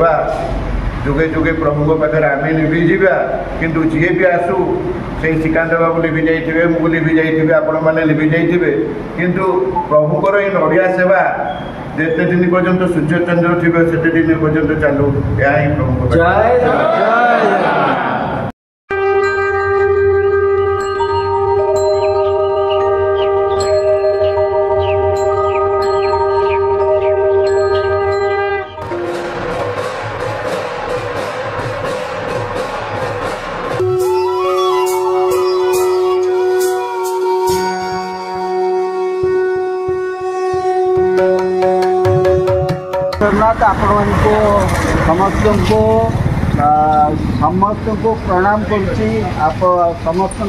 जुगे जुगे प्रभु पाखे आम लिभि जा किंतु जी भी आसू से श्रीकांत बाबू लिभि जाइए मु लिभि जाइए आपण मैंने लिभि जाइए किंतु प्रभुकर ये नड़िया सेवा जिते दिन पर्यंत सूर्य चंद्र थे से दिन पर्यंत चालू यह ही प्रभु जगन्नाथ आपण समस्त को प्रणाम करुच्ची समस्त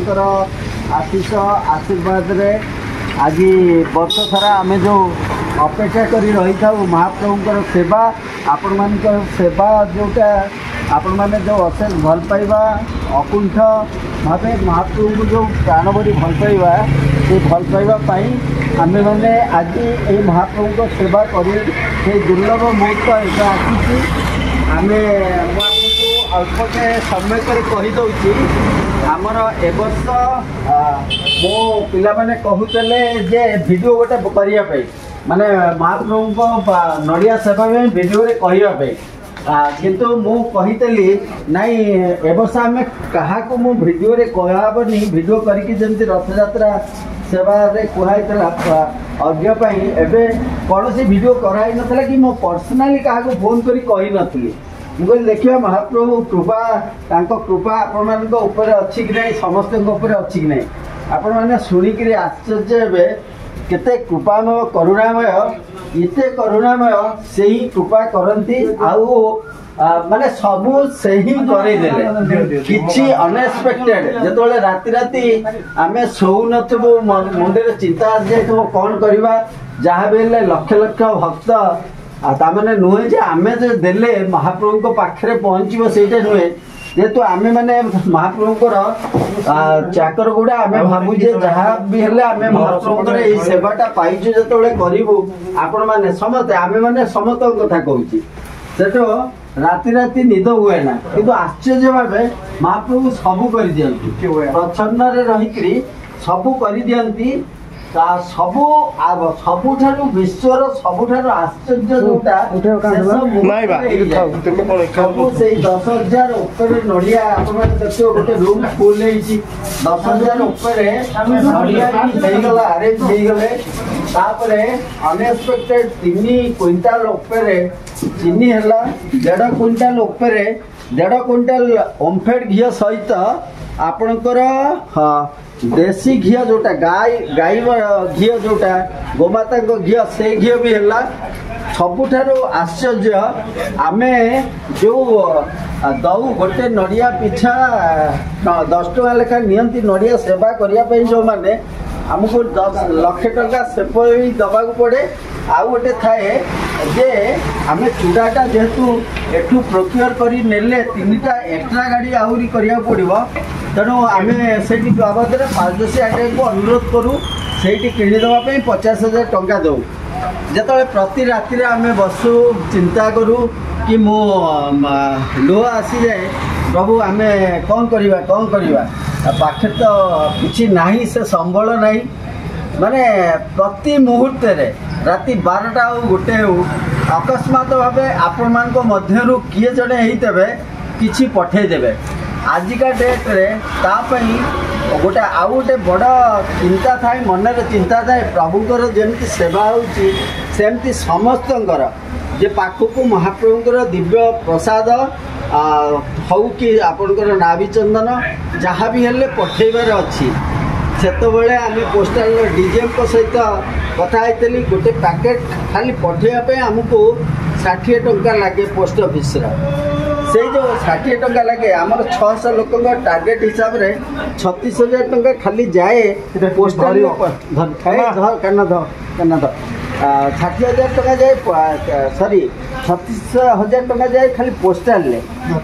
आशीष आशीर्वाद रे आज वर्ष सारा आम जो अपेक्षा करी रही था महाप्रभुंर सेवा आपण मान सेवा जोटा आपण मैंने जो अशेष भल पाइबा अकुंठ भाव महाप्रभु को जो प्राण भरी भल पाइबा से भल पाइबापी आम मैंने आज ये महाप्रभु को सेवा कर दुर्लभ मुहूर्त एटा आसी आम अल्प समय पर कहीदे आमर ए वर्ष मो पिला माने कहूले जे वीडियो गोटे करने माने महाप्रभु को नड़िया सेवा में वीडियो रे कहवाई किंतु मु कही नाई ए वर्ष आम क्या मु वीडियो रे कहबनी वीडियो करके जमी रथ यात्रा सेवा रे कहला अज्ञापी एवं कौन सी वीडियो कराई नाला कि मो पर्सनाली क्या फोन करी कही नी मुझे देखिए महाप्रभु कृपा कृपा आपण अच्छी कि नहीं समस्त अच्छी कि नहीं आपण मैंने शुणिक आश्चर्य हे केते कृपामय करुणामय इते करुणामय से ही कृपा करती आउ माने सबू से ही करेदेले किछि अनएक्सपेक्टेड जेतोले राति राति आमे सोउ नथबो मुंडे चिंता आ जाय तो कोन करबा जहाँ भी लक्ष लक्ष भक्त ताने नुहे जे आमे जे देले महाप्रभु को पाखरे पहुँचो से नुहे जेहेतु आम मैंने महाप्रभुंर चाकर गुड़ा आम भावुजे जहाँ भी हेल्ले आम महाप्रभुंर ये सेवाटा पाइछु जो करूँ आपण मैंने समस्ते आम मैंने समस्त कथा कहूँ सेठो राति राति निद हुए ना किंतु आश्चर्य भाव महाप्रभु सबू कर दियंती प्रच्छन्न रही सबू कर दियंती सबू सबुठारु विश्वर सबुठारु आश्चर्य जोटा सबू से 10,000 ऊपर नड़िया देखिए गोटे रूम फुल 10,000 ऊपर नड़िया होगला अरेंज होगले अनएक्सपेक्टेड 3 क्विंटाल ऊपर चीनी है 1.5 क्विंटाल ऊपर 1.5 क्विंटाल ओमफेड घी सहित आपणकर देसी घी जोटा गाय घी जोटा गोमाता घी से घी भी है सबुठारु आश्चर्य आमे जो दऊ गोटे नड़िया पिछा 10 टका लेखा नियंती नड़िया सेवा करने जो मैंने आमको 10 लाख टका सेप दबा पड़े आउ गोटे थाए जे आम चूड़ाटा जेहेतु एठू प्रोक्योर करी नेले 3टा एक्स्ट्रा गाड़ी आहरी करिया पड़िबो तेणु आम से बाबद 500 आटे को अनुरोध करूँ से किणीदे 50,000 टंका दो जो प्रति राति आम बसु चिंता करूँ कि मो लुह आसी जाए प्रभु आम कौन करवा पाखे तो किसी नहीं से संबल नहीं माने प्रति मुहूर्त राति 12टा हो गोटे हो अकस्मात भाव आपण मान मध्यरु किए जड़े होते किसी पठेदेवे आजिका डेट रे तापई गोटे आउ गोटे बड़ चिंता थाए मनरे चिंता थाए प्रभुंर जमी सेवा होमती समस्तंकर जे पाखक महाप्रभुंर दिव्य प्रसाद हौ कि आपणकर नाभि चंदन जहाँ भी हेल्ले पठेबार अच्छी सेतबेले आम पोस्टाल डीजीएम सहित कथा होती गोटे पैकेट खाली पठेवाई आमको 60 टंका लगे पोस्ट ऑफिस से जो 60 टंका लगे आमर 600 लोक टार्गेट हिसाब से 36,000 टंका खाली जाए पोस्टाल 60,000 टंका जाए सॉरी 36,000 टंका जाए खाली पोस्टाल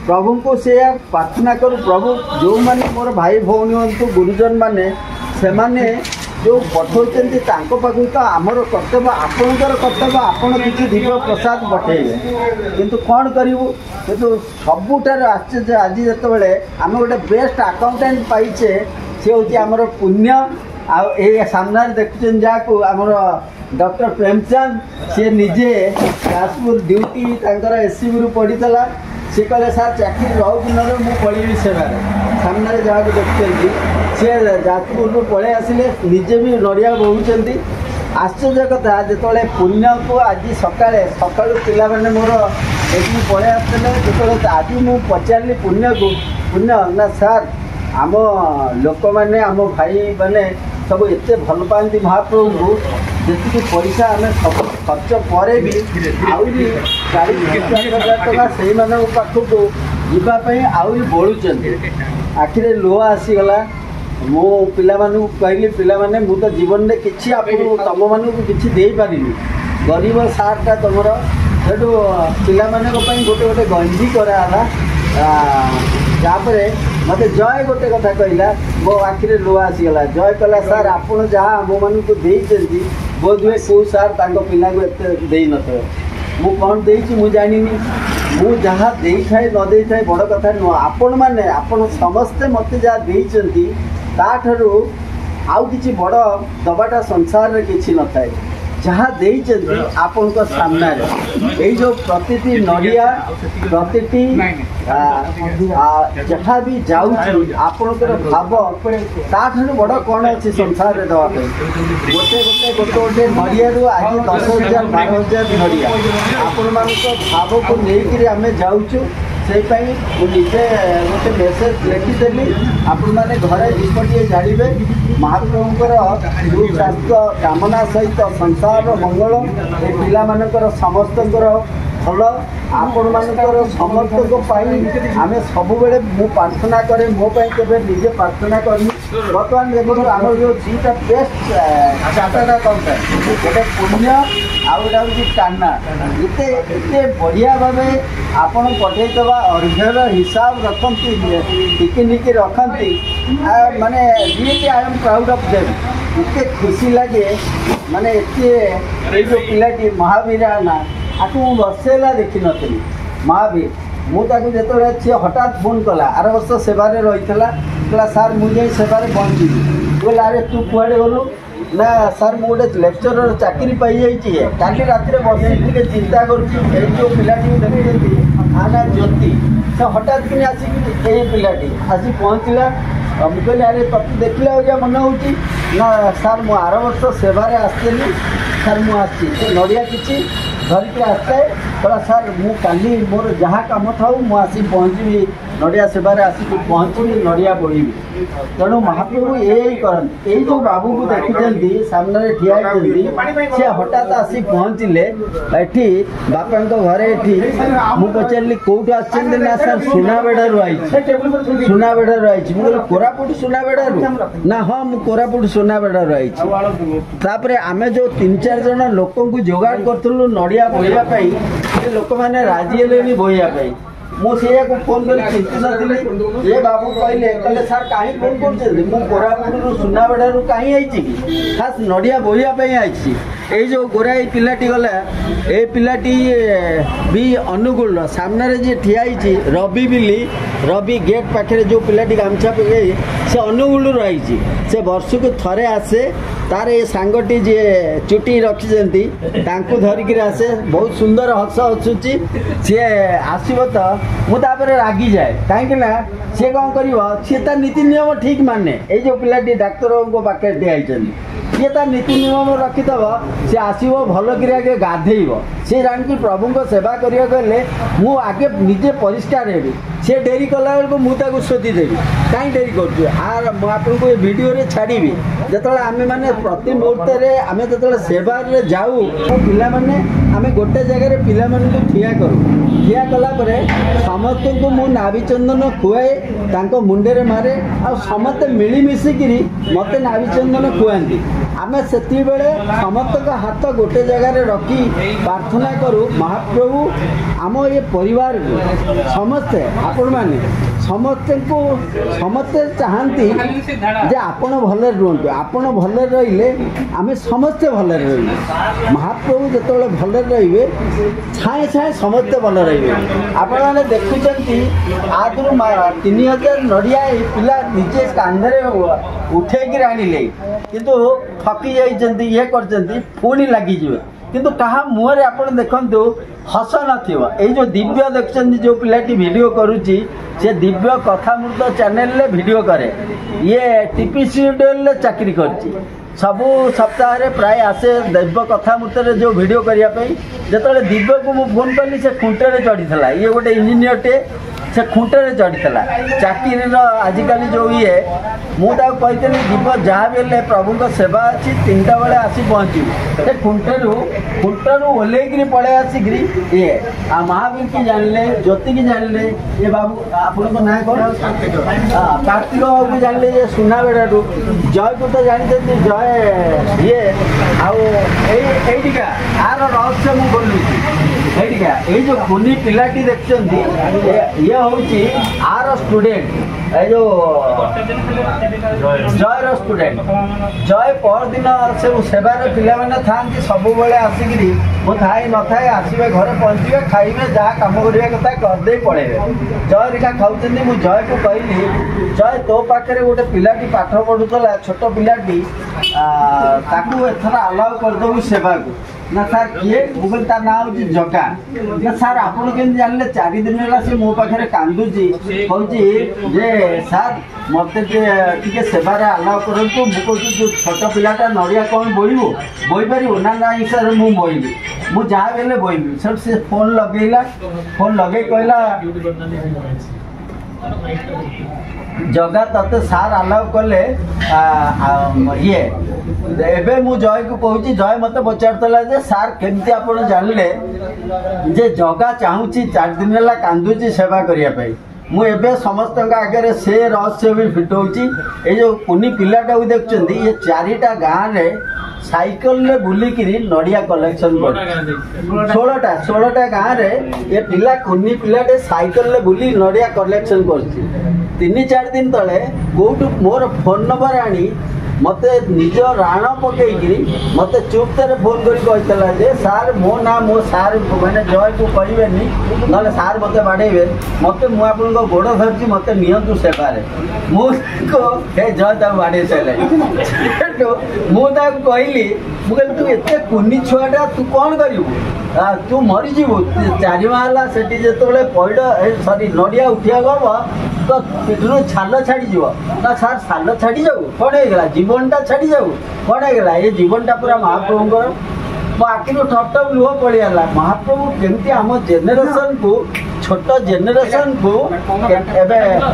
प्रभु को से प्रार्थना करूँ प्रभु जो मैंने मोर भाई भौणी हूँ गुरुजन मैंने से माने जो पठाउछन्ति तांको पाखु तो आमर कर्तव्य आपणकर कर्तव्य आपण किसी दिव्य प्रसाद पठेबे किंतु कौन करूँ किंतु सबुठार आश्चर्य आज जो आम गोटे बेस्ट अकाउंटेंट पाइचे सी हूँ आमर पुण्य आ सामने देखुन जहाँ आमर डॉक्टर प्रेमचंद सी निजे जाजपुर ड्यूटी तांकर एससीबी रु पड़ीला सी कहले सर चाकरी रहू कि न मुझे पढ़ी सेवार सामने जहाँ देखुं सी जाजपुर पलि आसिले निजे भी नड़िया बोचुंट आश्चर्य कथा जो पुण्य को आज सका पिला मैंने मोर ये पलि आसते जो आज मुझे पचारि पुण्य को पुण्य ना सर आम लोक मैंने आम भाई मैंने सब एत भल पाती महाप्रभु को जी पैसा आम सब खर्च पर भी आहरी 40,000 टका से पाखक जावाई आहरी बढ़ुंट आखिरे लुह आसीगला मो पिला कहली पिला माने मु तो जीवन में किसी तुम मानू किसी दे पारि गरीब सार्टा तुम सेठू पिला गोटे गोटे गंजी कराला तापर मत जय गोटे कथा कहला मो आखिरे लुह आसीगला जय कहला सर आप जहाँ आम मानू देती बोध हुए कौ सार पिला को एत मु कौन देती मु जानी मु जहाँ दे थाए न दे थाए बड़ कथा नुह आपण मैंने आपण समस्ते मत जहाँ देती ताठू आउ किसी बड़ दबाटा संसार में किसी न थाए जहाँ देती आपण सामना ये जो प्रति नड़िया प्रति जहाँ भी जापर भाव ताठू बड़ कौन अच्छी संसार में दवाई गोटे गोटे गोटे गोटे नड़िया आज 10,000 12,000 नड़िया आपण मान भाव को लेकर आम जाऊँ से निजे गोटे मेसेज लिखिदेली आपण मैंने घरे दीपटे जानवे महाप्रभुंर स्वास्थ्य कामना सहित संसार मंगल ए पिला समस्त भल आपण मानकर समस्त को आम सब बेले मु प्रार्थना करे मोपाई केवे निजे प्रार्थना करी बर्तमान देखो आम जो दुईटा बेस्ट चार्टर्ड अकाउंटेंट गोटे पुण्य आउ गोटे हूँ टाना एते बढ़िया भाव आपड़ पठेदवा अर्घ्यर हिसाब रखती टिकी रखती माने really I am proud of them एते खुशी लगे माने एते जो पिलाटी महावीराना आपको मुझे बसैला देखी नी महावीर मुझे जो हठात फोन कला आर वर्ष सेवार रही कहला सार मुझे सेवार पहुँची बोले अरे तू कुआड़े गलु ना सार मु गोटे लेक्चरर चाकरी पाई जाइए काली रात बस चिंता करुँगी जो पिलाटी देखी आना ज्योति से हठात कि आसिक पिलाटी आसी पहुँचला मुझे कहली अरे तक देखला जहाँ मन हो ना सार मु आर वर्ष सेवार आसली सार मुझे नड़िया किसी धरिकी आसए कहला सार मु काली मोर जहाँ कम था मुझे पहुँची नड़िया सेवार आसिक पहुँचली नड़िया बोड़ी तेणु महाप्रभु यही करते ये जो बाबू को देखुं सामने ठिया सी हठात आसी पहुँचले ये बापा घरे मुझे पचारि कौटू आना सर सुनाबेड़ू आई सुनाबेड़ू आई मुझे कोरापुट सुनाबेड़ू ना हाँ मुझे कोरापुट सुनाबेड़ू आई आम जो 3-4 जन लोक जोगाड़ करूँ नड़िया बोईवाई लोक मैंने राजी है बोईवाई मुझे फोन कर चिंतित नी ये बाबू कहले सार कहीं फोन कर सुनाबेड़ू कहीं आई खास नड़िया बोईवाई आई ये जो गोराई पिलाटी गला ए पिलाटी भी अनुगुल सामने जी ठियाई रवि बिली रवि गेट पाखे जो पिलाटी गामछा पकई से अनुगुल रही से वर्ष को थरे आसे तार ये सांगटी जी चुटी रखी धरिकी आसे बहुत सुंदर हस हसुची सी आसब तो मुझे रागी जाए कहीं सी कौन कर सी तार नीति नियम ठीक माने ये जो पिलाटी डाक्तर पाखे ठियाई सी तार नीति नियम रखीदब सी आसो भल कि आगे गाधेब सी जान प्रभु सेवा करें मु आगे निजे परिष्कार हेबी सी डेरी कला बेलू मुझे शोधीदेवी कहीं डेरी कर भिडियो छाड़ी जो आम मैंने प्रति मुहूर्त आम जो सेवार जाऊ पिला माने आम गोटे जगह पिला ठिया करूँ ठिया कलापर समस्त को मु नाभि चंदन खुआए मुंडे मारे आ समस्ते मिलमिशिकी मत नाभि चंदन खुआती आम से समस्त हाथ गोटे जगह रखी प्रार्थना करूँ महाप्रभु आम ये परिवार को समस्ते आपण मैंने समस्ते चाहती जे आपण भले रुहतु आपण भले रहिले आमे समस्ते भले रही महाप्रभु जो भले रे छाए छाए समस्ते भले रही आपण मैंने देखुं आदि 3000 नड़िया पिला निजे कांधे उठेक आनिले किंतु थकी जाइए ये कर लगिजे किंतु कहा मुहर आपण देखु हस न जो दिव्य देखते जो पिलाटी वीडियो करुच्ची से दिव्य कथामृत चैनल रे वीडियो करे ये टीपी सीरियल चाकरी करची सबु सप्ताह रे प्राय आसे दिव्य कथामृत रे जो वीडियो करने जो दिव्य को मुझे फोन कली से खुंटे चढ़ी ये गोटे इंजीनियर टे से खुंटे चढ़ी चाकरी आजिकल जो ये मुझे कही दिव्य जहाँ भी है प्रभु सेवा अच्छी 3टा बेले आसी पहुँचू से खुंटर ओल्लैक पड़े आसिक ये आ महावीर की जानले ज्योति की जानले ये बाबू आपण ना कौन कार्तिक बाबू की जानले ये सुनाबेड़ा जय को तो जानते जय ये आईटिका आर रहस्य मुझे बोलूँ एटिका ये जो खुनी पिलाटी देखते ये हूँ आर स्टूडेंट जो जयर स्टूडेंट जय पर दिन से सेवार पिला मैंने था सब आसिक मो थाए न थाए आसवे घरे पहुँचे खाइबे जहाँ कम करवा कथा करदे पड़ेबे जय रिका खाऊँ मुझे जय को कहली जय तो पाखे गोटे पिलाटी पाठ पढ़ुला छोट पिलाटी एथर अलाउ करदेबू सेवा को ना सार किए मुझे तार ना हूँ जगा ना सार आपड़ के जानले 4 दिन है सी मो पाखे कांदुची कहूँ जे सार मत टे सेवार अलाउ करूँ मुझे जो छोट पिलाटा नड़िया कौन बोईबू बोई पार ना ना सर मुझे बोईबी मुझे जहाँ भी बोईबी सर से फोन लगेला फोन लगे कहला जगह तते सार अलाउ कले ये एबे मु जय को कहूँ जय मत पचारला जे सार केमती आप जानले जे जगह चाहूँगी 4 दिन है कांदुची सेवा करने मुझे समस्त आगे से रहस्य भी फिटाऊँगी ये जो कुनी पिलाटा देखते ये 4टा गाँव में साइकिल रे बुलिक नड़िया कलेक्शन कर 16टा गाँव में ये पिला कुनी पिलाटे साइकिल रे बुली नड़िया कलेक्शन कर 3-4 दिन तले कौटू मोर फोन नंबर आनी मते निज राण पकईकि मत चुपचार फोन कर सार मो ना मो सार मैंने जय को कहबेनि ना सार मत बाड़े मत मुझे गोड़ धरती मत नियंतु सेवार मुझे जय बाड़े सारे मुझे कहली मुझे तू एत कुनी छुआटा तू कौन करू तू मरीजु 4 माह है जो पैड सरी नड़िया उठिया गब तो पेटू छाल छाड़ी ना सार छाल छाड़ी जाऊ कौन होगा जीवनटा छाड़ी जाऊ कौन होगा ये जीवनटा पूरा महाप्रभु मो आखिर ठप लुह पड़ीगला महाप्रभु केमती आम जेनेरेशन को छोट जेनेरेशन को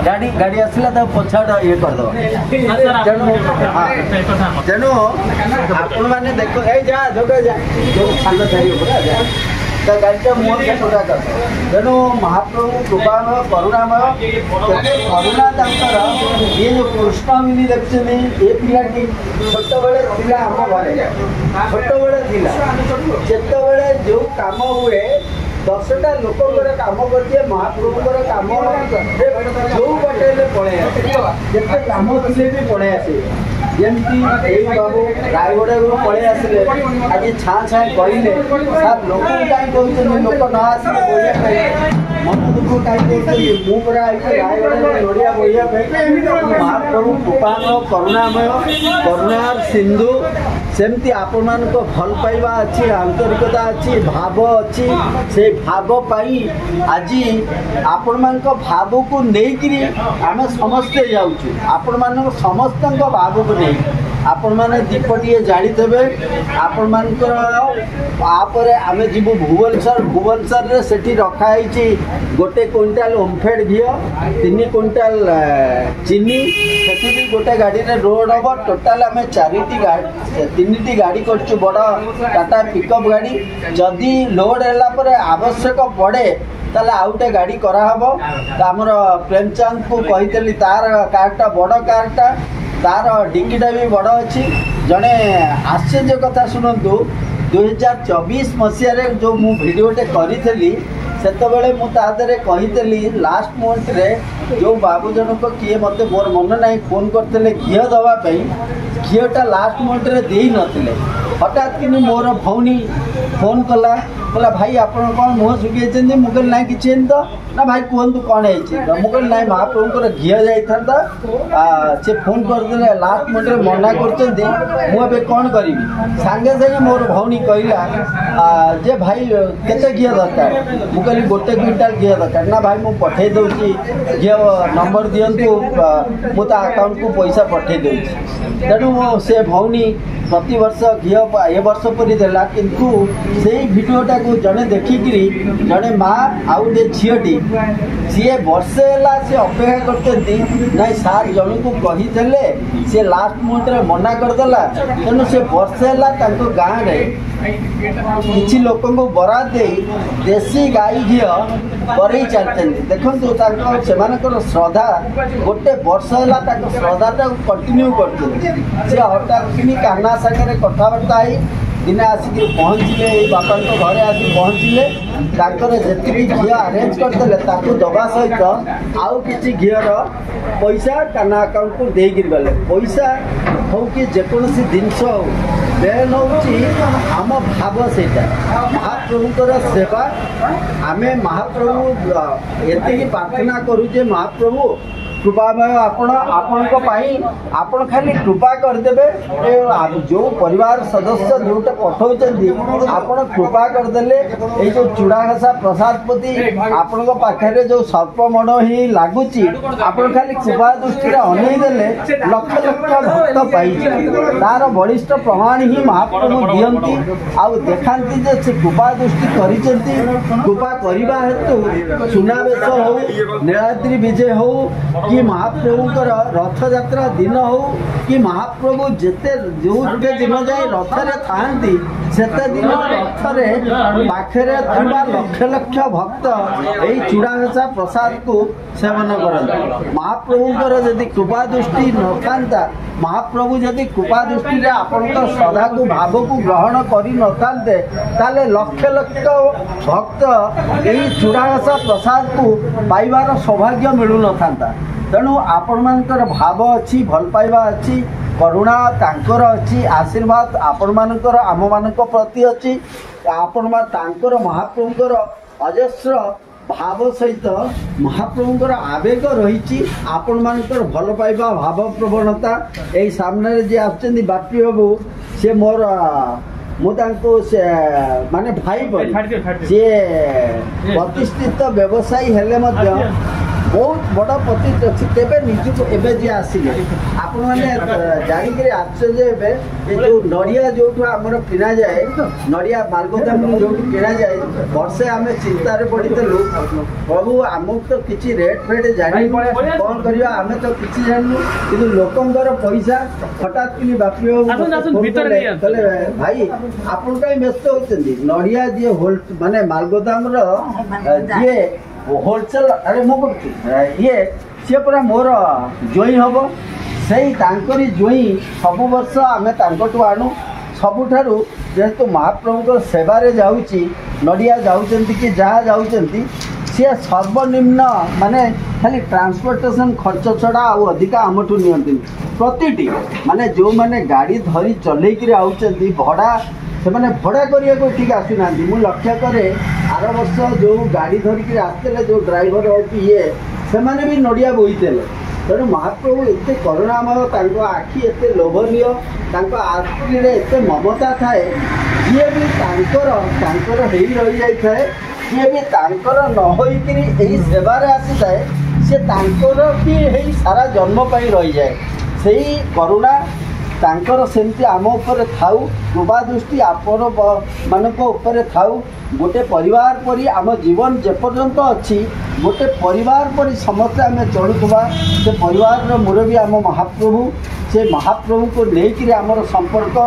गाड़ी गाड़ी आसला पछाड़ ये करद तेणु आपण मैंने देख जा जगह जा जो छाल छाड़ी गाड़ीटा मुझे पूरा कर तेणु महाप्रभु कृपामय करुणामय करुणा तर ये जो कृष्णमिनी देखते ये पिलाटी छोट बेले आम घरे छोट बेले जिते जो कम हुए 10टा लोक कम कर महाप्रभुर कम जो पटेल पड़े जिते कम थे भी पड़े आसे जमती बाबू रायगढ़ पलि आसिले आज छाँ छाँ कहले सार लोक कहीं कहते लोक न आस मत दुख कहीं मुझे रायगढ़ नड़िया बोया महाप्रभु कृपामय करुणामय करुणार सिंधु सेमती आपण मान भल पाइबा अच्छी आंतरिकता अच्छी भाव अच्छी से भाव पाई आज आपण मान भाव को लेकिन आम समस्ते जाऊँ आपण मान समस्त भाव को नहीं आपण मैंने दीपटे जाते आपण मानपर आम जीवु भुवनेश्वर से रखाई गोटे क्विंटाल ओमफेड घी 3 क्विंटाल चीनी से गोटे गाड़ी रे रोड हम टोटाल आम 3टी गाड़ी कर बड़ टाटा पिकअप गाड़ी जदि लोड है आवश्यक पड़े ताले आउटे गाड़ी कराहब आमर प्रेमचंद को कही तार कारटा बड़ कारटा तार डिक्कीटा भी बड़ अच्छी जड़े आश्चर्य कथा शुणु 2024 मसीह जो मु भिडियोटे करी सेतबेले मु तादरे कहितली लास्ट मोमेंट रे जो बाबू जनक किए मते मोर मन नहीं फोन करते घी दवा घीटा लास्ट मोमेंट रे दे नथिले हठात कि मोर भौनी फोन कला बोला भाई आपण कौन मुँह शुकई मुझे ना कि तो ना भाई कहतु कौन है मुझे ना महाप्रभुंर घी जाता से फोन करदे लास्ट मोमेंट मना कर कौन करी सांगे सांगे मोर भौनी कहला जे भाई केते घी दरकार मुझे गोटे क्विंटाल घी दरकार ना भाई मुझे पठे दूसरी घी नंबर दिंतु मु अकाउंट को पैसा पठे दूसरी तेणु से भौनी प्रति वर्ष घी ए वर्ष परी देला किंतु से भिडियोटा को जड़े देखिकी जड़े माँ आउ गए झीटी सी वर्षे है सी अपेक्षा करते ना सार जन को कही सी लास्ट मोमेंट मना करदेला तेणु से वर्षे है गाँव में किसी लोक को बराद दे देसी गाई घी करे चलते देखो से श्रद्धा गोटे वर्ष है श्रद्धा कंटिन्यू कर हठात कि कान्हा सागर कथबार्ता दिने आसिक पहुँचले बापा घरे आसिक पहुँचले जी घी आरेंज करदे दबा सहित आउ कि घीर पैसा कान्हा अकाउंट को देकर गले पैसा हो कि जेकोसी जिनस हो मेन हूँ आम भाव से महाप्रभुंर सेवा आम महाप्रभु ये प्रार्थना करुचे महाप्रभु कृपामय आपण खाली कृपा करदे जो परिवार सदस्य जोटा पठाऊँ आपण कृपा करदे ये जो चूड़ा घसा प्रसाद प्रति आपण पाखे जो सर्पमण ही लगुच आपण खाली कृपा दृष्टि अनईदे लक्ष लक्ष भक्त पाई तार बलिष्ठ प्रमाण ही महाप्रभु दियंती आउ देखाती जे से कृपा दृष्टि कृपा करने हेतु सुनावेश हो नीलाद्रि विजय हो कि महाप्रभुंर रथ यात्रा दिन हो कि महाप्रभु जिते जो दिन जाए रथ थांती सेते दिन रथरे पाखे लक्ष लक्ष भक्त यही चूड़ा घसा प्रसाद को सेवन करते महाप्रभुंर यदि कृपा दृष्टि न था महाप्रभु यदि कृपा दृष्टि आपण श्रद्धा को भाव को ग्रहण कर न लक्ष लक्ष भक्त यही चूड़ा घसा प्रसाद को पाइबार सौभाग्य मिलू न था तेणु आपण मानकर भाव अच्छी भल पाइबा अच्छी करुणा तांकर अच्छी आशीर्वाद आपण मानकर आम मानक प्रति अच्छी आपण तांकर महाप्रभुंर अजस्र भाव सहित महाप्रभुंर आवेग रही आपण मानकर भल पाइबा भाव प्रवणता यही सामने जे आछन बापी बाबू से मोर मुझे माने भाई सी प्रतिष्ठित व्यवसायी हेले बहुत बड़ प्रतिष्ठित अच्छी तेरे निजुक एवं जी आसिले आपण मैंने जानिक आश्चर्य जो नड़िया जो आमर किना जाए नड़िया मालगोदाम जो किना जाए वर्षे आम चिंतार पड़ीलु प्रभु आमको तो किसी रेट फेट जानी कौन करवा आम तो किसी जानू कि लोकंर पैसा हठात कि बापी कहले भाई आपन कहीं व्यस्त होती नड़िया जी होल माने मालगोदाम जी होलसेल अरे ये सी पूरा मोर जोई हम से जोई सब वर्ष आम आणु सबुठारु जेहेतु महाप्रभु सेवारे जाऊँगी नड़िया जाऊँच कि जहाँ जाऊँच सी सर्वनिम्न माने खाली ट्रांसपोर्टेशन खर्च छड़ा आउ अधिका आमठू नि प्रति माने जो माने गाड़ी धरी चलैक आउचंती भड़ा से मैंने भड़ा करने को ठीक आसुना मुझे लक्ष्य करे आर वर्ष जो गाड़ी धरिक आसते जो ड्राइवर हो कि ये से मैंने भी नड़िया बोईते तेणु महाप्रभु एत करुणामय आखि एत लोभनीय आखि एत ममता थाए जी भी रही जाए सी भी न होकरी सेवार आसी थाए सी भी सारा जन्म पाई रही जाए से करुणा तांकर सेमती आम उपर थाउ कृपा दृष्टि आपण मानक उपर थाउ गोटे परिवार परी आम जीवन जेपर्यंत अच्छी गोटे परिवार परी समस्ते आम चलुवा से परिवार मुरबी आम महाप्रभु से महाप्रभु को लेकर आमर संपर्क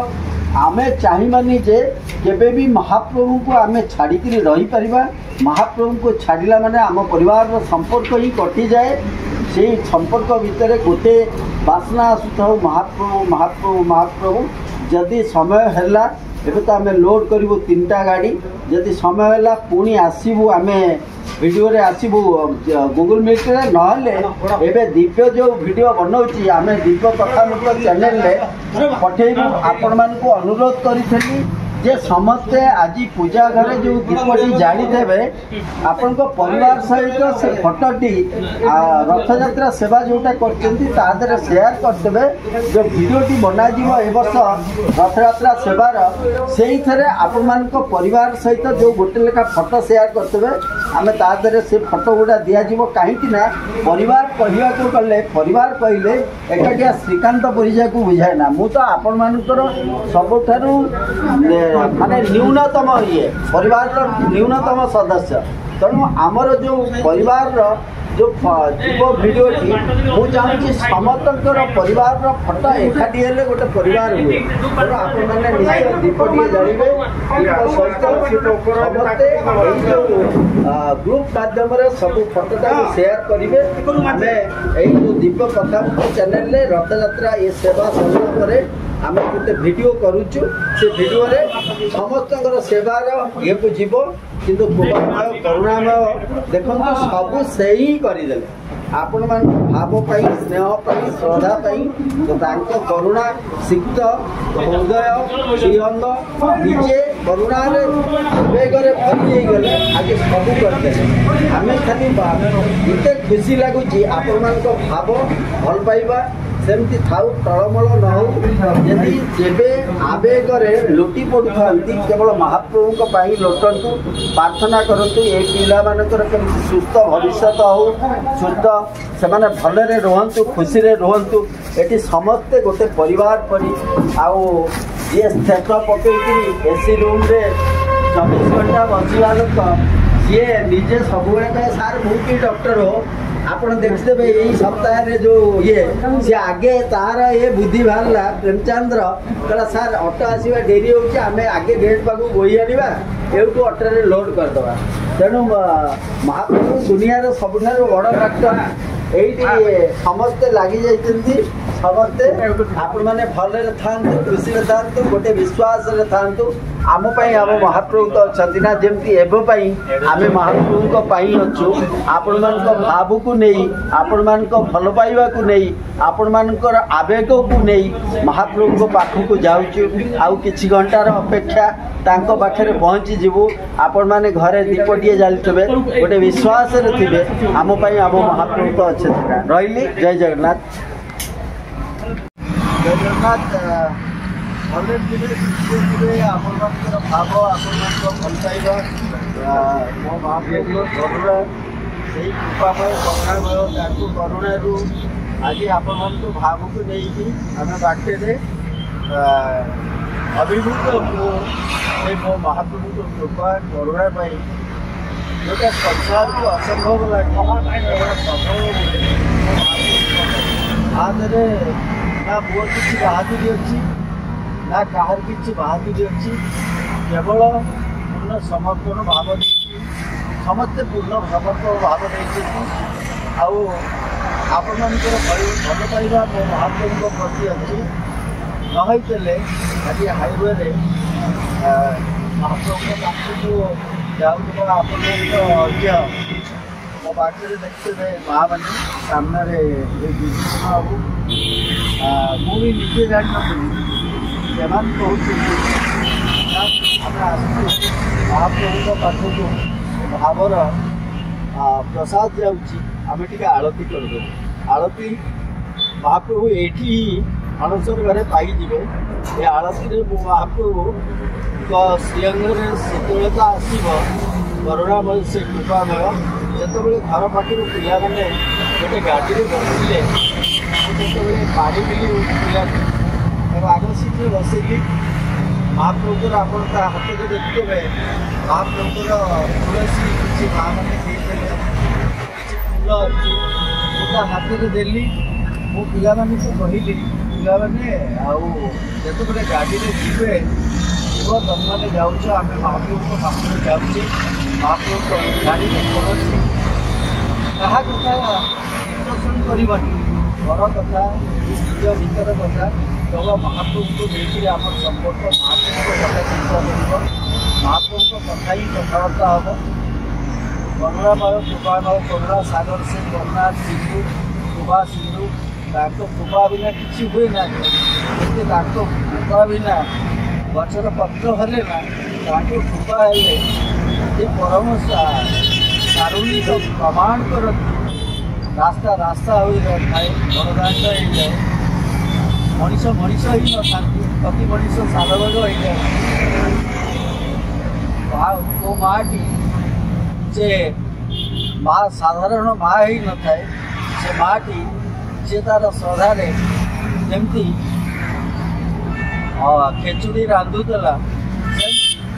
आम चाहिए जे केबे भी महाप्रभु को आम छाड़िक रही पारिबा महाप्रभु को छाड़िला माने आम परिवार संपर्क ही कटि जाए से संपर्क भितर गोटे बासना आसुता महाप्रभु महाप्रभु महाप्रभु जदि समय है ଏବେ ତ ଆମେ ଲୋଡ୍ କରିବୁ 3टा गाड़ी जदि समय है पुणी आसबू आम वीडियो रे आसबू गूगल मीट रे नहले एबे दिव्य जो वीडियो बनाऊँगी आम दिव्य कथामृत चैनल रे पठेबू आपण मानकु अनुरोध करी जे समस्ते आज पूजा घरे जो दीपटी जाते आपण परिवार सहित से फोटोटी रथ यात्रा सेवा जोटा कर शेयर करदे जो वीडियोटी बना ए वर्ष रथ यात्रा सेवार से आपण मान परिवार सहित जो गोटे लेखा फोटो शेयर करदे आम तादरे से फोटो गुड़ा दिज्व कहीं परिवार कहवा गले परिवार कहले एकाटिया श्रीकांत परिजा को बुझाए ना मु तो आपण मानकर सबुठारु माने न्यूनतम ये परिवार न्यूनतम सदस्य तेणु आमर जो परिवार जो जीव भिडियोटी मुझे चाहूँगी समस्त परिवार फोटो एकाठी हेल्ले गोटे परिवार हुए तेणु आपने निश्चय दीपटी जानवे समस्ते ग्रुप माध्यम सब फोटोटा शेयर करेंगे आम जो दिव्य कथा चैनल रथ यात्रा ये सेवा सरला आम गोटे वीडियो करुचु से वीडियो रे समस्त सेवार ये को जीव किंतु कृपामय करुणामय देखो सब से ही करदे आपण मान भाव स्नेह श्रद्धा करुणा सिक्त हृदय श्रीअंग निजे करुणा आवेगे भरी गले आज सब करदे आम खाली एत खुशी लगुच आपण मान भाव भल पाइबा सेमती थाउ टलमल न हो यदि जेबे आवेगे लुटी पड़ुता केवल महाप्रभु लोटंतु प्रार्थना करंतु ये पिला मानकर केमती सुस्थ भविष्य हो सुस्थ से भलरे रुहंतु खुशी रे रुहंतु एटी समस्ते गोटे परिवार परी आउ ये सेट पकईकरी एसी रूम रे 24 घंटा बसिया लोक सी निजे सब सार मुझे डॉक्टर हो आपण देखिदेवे यही सप्ताह रे जो ये सी आगे तार ये बुद्धि बाहरला प्रेमचंद्र कहला सार ऑटो आसवा डेरी होची आमे आगे गेट पाकू बोई आनिबा एउटू ऑटो रे लोड कर दवा तेणु महाप्रभु दुनिया रे सबुठार बड़ डॉक्टर एइटी समस्ते लागि जाइतंती समस्ते आपण माने भले थांतु खुशी रे थांतु गोटे विश्वास रे थांतु आम पई आम महाप्रभु तो अछंती ना जेमती एबो पई आमे महाप्रभु को पई अछु आपण मान को भाव को नहीं आपण मान को भल पाइबा को नहीं आपण मान को आवेग को नहीं महाप्रभु को पाखु को जाउछु आउ किछि घंटार अपेक्षा तांको पाखरे पहुंची जीवु आपण माने घरे दीपटिए जालतबे गोटे विश्वास रे थिबे आम पई आम महाप्रभु तो अछंती रहिली जय जगन्नाथ जय जगन्नाथ भले दिने आपण भाव आपण भल पाइबा मो महाप्रभु करुणा से कृपामय करुणामय करुणु आज आपण भाव को लेकिन आम बाटे अभिभूत से मो महाप्रभु कृपा करुणा जोटा संसार को असंभव लगे संभव बोले ना मोर किसी बहादुरी अच्छी ना कहार किसी बहादुरी अच्छी केवल पूर्ण समर्पण भाव समस्ते पूर्ण समर्पण भाव नहीं आपण भल पाइबा मो महाप्रभु प्रति अच्छी नईले खाली हाईवे महाप्रभु पाखु जाऊा आपण झील मो पाखे देखते माँ मैंने सामने बाबू मुझे निजे जानी से कहते महाप्रभु पाखक भावर प्रसाद जामें आलती करदे आलती महाप्रभु ये अणसर घरे पाइबे ये आलती महाप्रभु श्रीअंग शीतलता आसब करुणामय से कृपामय जो घर पाखर पिला मैंने गोटे गाड़ी बसले जो पानी मिली पिला आग सीट बसैली महाप्रभुर आपण हाथ में देखते महाप्रभुर तुलसी किसी माँ मैंने किसी फूल अच्छी हाथ में देली मो पिला कहली पिला मैंने आते गाड़ी में जीवे जीव तुम मैंने जाऊँ आम महाप्रभु पाखक जाऊे महाप्रभु गाड़ी में कौन कहा कथा प्रदर्शन करवानी घर कथा निज भर कथा जब महाप्रभु को देखिए आप संपर्क महाप्रभु को कथा चिंता कर महाप्रभु को कथा ही कथबार्ता हम करुणामय कृपामय करुणा सागर से करुणा सिंधु कृपा सिंधु कृपा बिना किसी हुए ना कृपा बिना गचर पत्र हेले ना कृपा हेले ये परम सारुणिक प्रमाण कर रास्ता रास्ता हो जाए बड़दाण्ड हो जाए मनीष मनीष ही न था प्रति मनीष साधवग हो जाए वो माटी जे माँ साधारण माँ ही न थाए से माटी जे तार श्रद्धार जमती खेचुड़ी रांधुला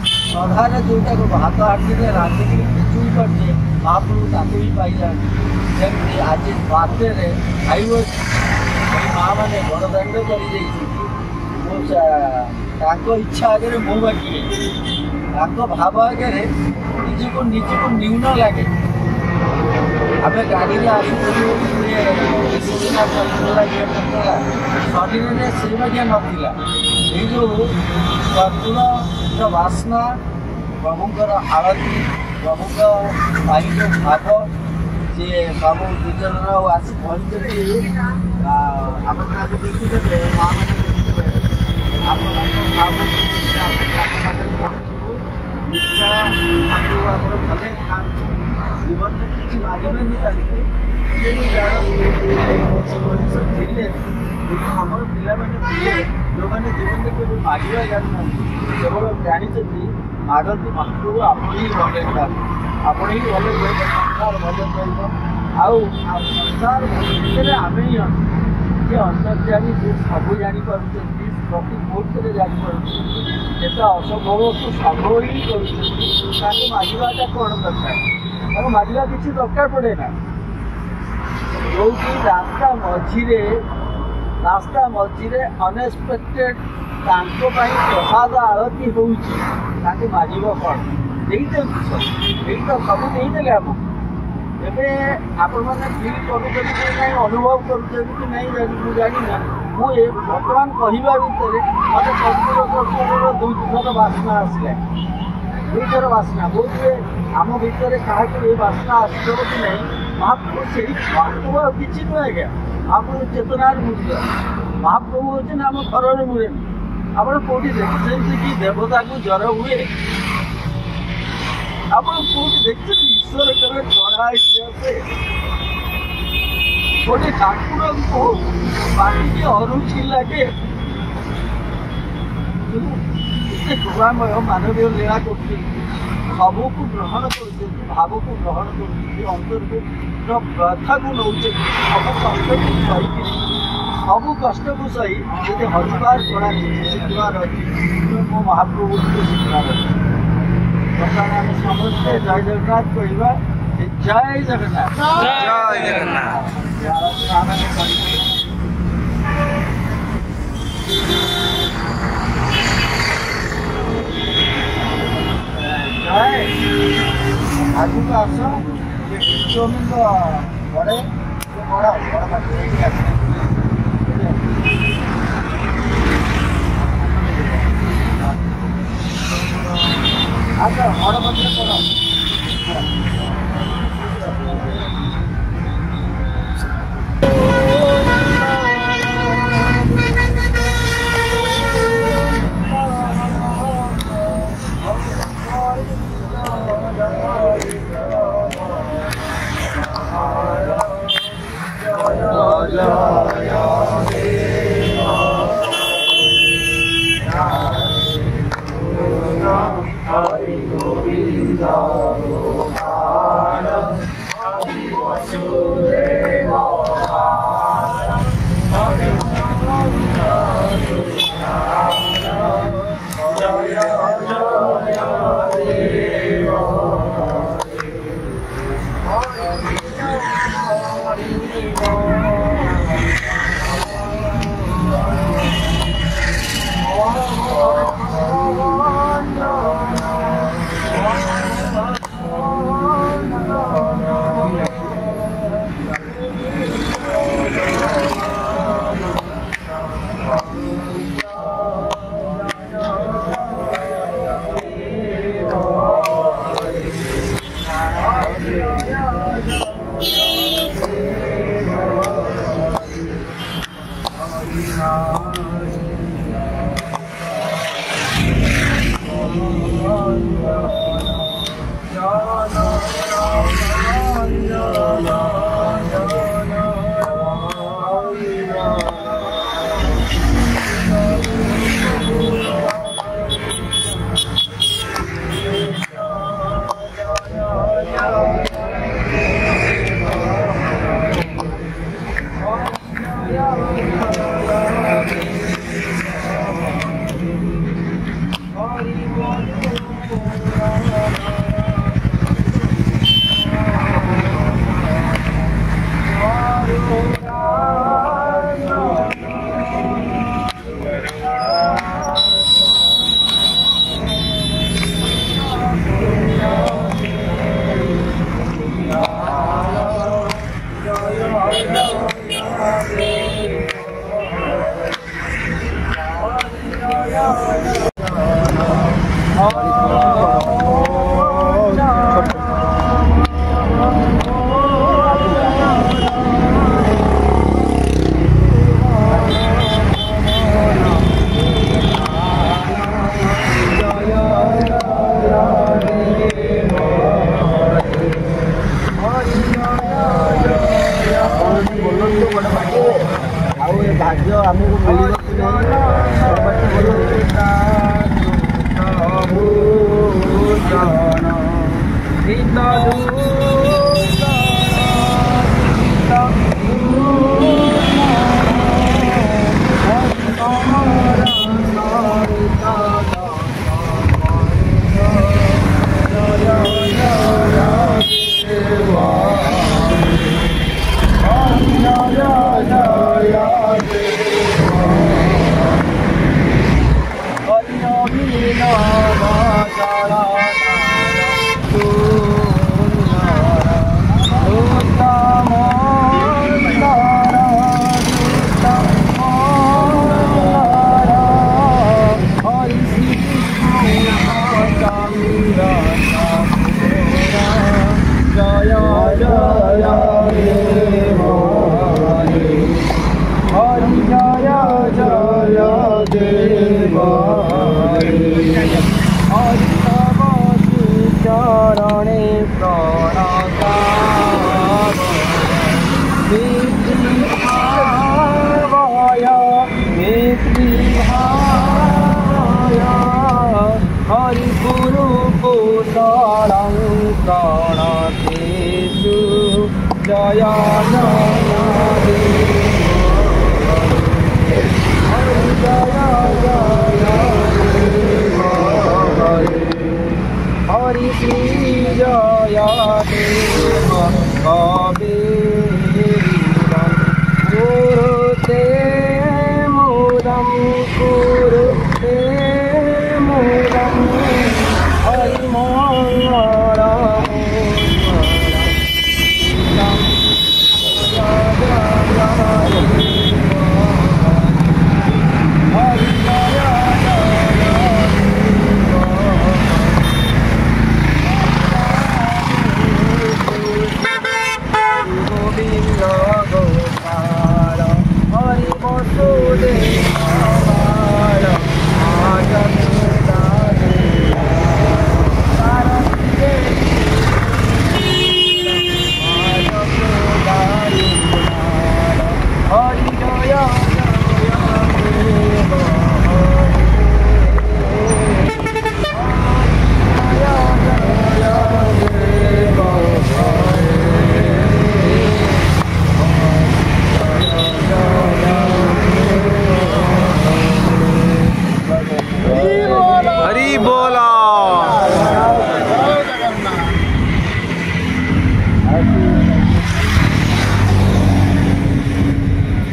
श्रद्धार जोटा को भात हाटी रांधिक खेचुड़ी करते महाप्रभु ताकू ही पाई जाती जमी आज बाते खाइब माँ मैंने बड़दाण्ड कर इच्छा आगे मो बाकी भाव आगे निजको निजको न्यून लगे आम गाड़ी में आसुला शरीर में से नाला ये जो कर्पूर बास्ना प्रभुंर आरती प्रभु पाई जो भाव सी बाबू दुजन आस पहुँचे आम देखिए माँ भले जीवन में किसी माध्यम नहीं जानते आम पिला जो मैंने जीवन में केवल मागवा जाना केवल जानते मागती महाप्रभु आपण ही भले आपण ही भले संसार भले संसार भले आम ही जे अंतर्जामी जे सब जापर प्रति मुहूर्त जापर जेटा असंभव तो संभव ही कर मागवाटा कौन दरकार मागवा किसी दरकार पड़े ना जो रास्ता मझीरे अनएक्सपेक्टेड प्रसाद आरती हो मागव कौन देते सब सब देदेले आम एवं आपण मैंने फिल कर अनुभव कर नहीं जाना मुझे बर्तमान कहवा भितर मत कर्पूर दुईथर बास्ना आसला दुईथर बास्ना बोधे आम भितर क्या ये बास्ना आसो कि नहीं महाप्रभु से महाप्रभु किसी नुह आज्ञा महाप्रभु चेतनार मूल्य महाप्रभु होते आम घर मुहे आप कौटी देखते कि देवता को ज्वर हुए आप कौटी देखते ईश्वर केवे चढ़ा गोटे ठाकुर को बाटी अरुचि लगे कृपामय मानवीय लीला कर सब को ग्रहण कर भाव को ग्रहण कर अंतर प्रथा को नौ सब कष्ट को सही सब कष्ट को सही जी हजबार पड़ा शिखबार अच्छी मो महाप्रभु को शिखबार अच्छी बर्तमान आम समस्ते जय जगन्नाथ कहवा जय जगन्नाथ जय जगन्नाथ आगु को आस स्वामी बड़े बड़ा बड़ा अच्छा बड़ पत्र पढ़ भाग्य आमको मिल चरणे हरिपुरु कुशलं प्रणतेषु जय हरि श्री जय देव कबीरं कुरुते मुदं कुरुते मुदं जय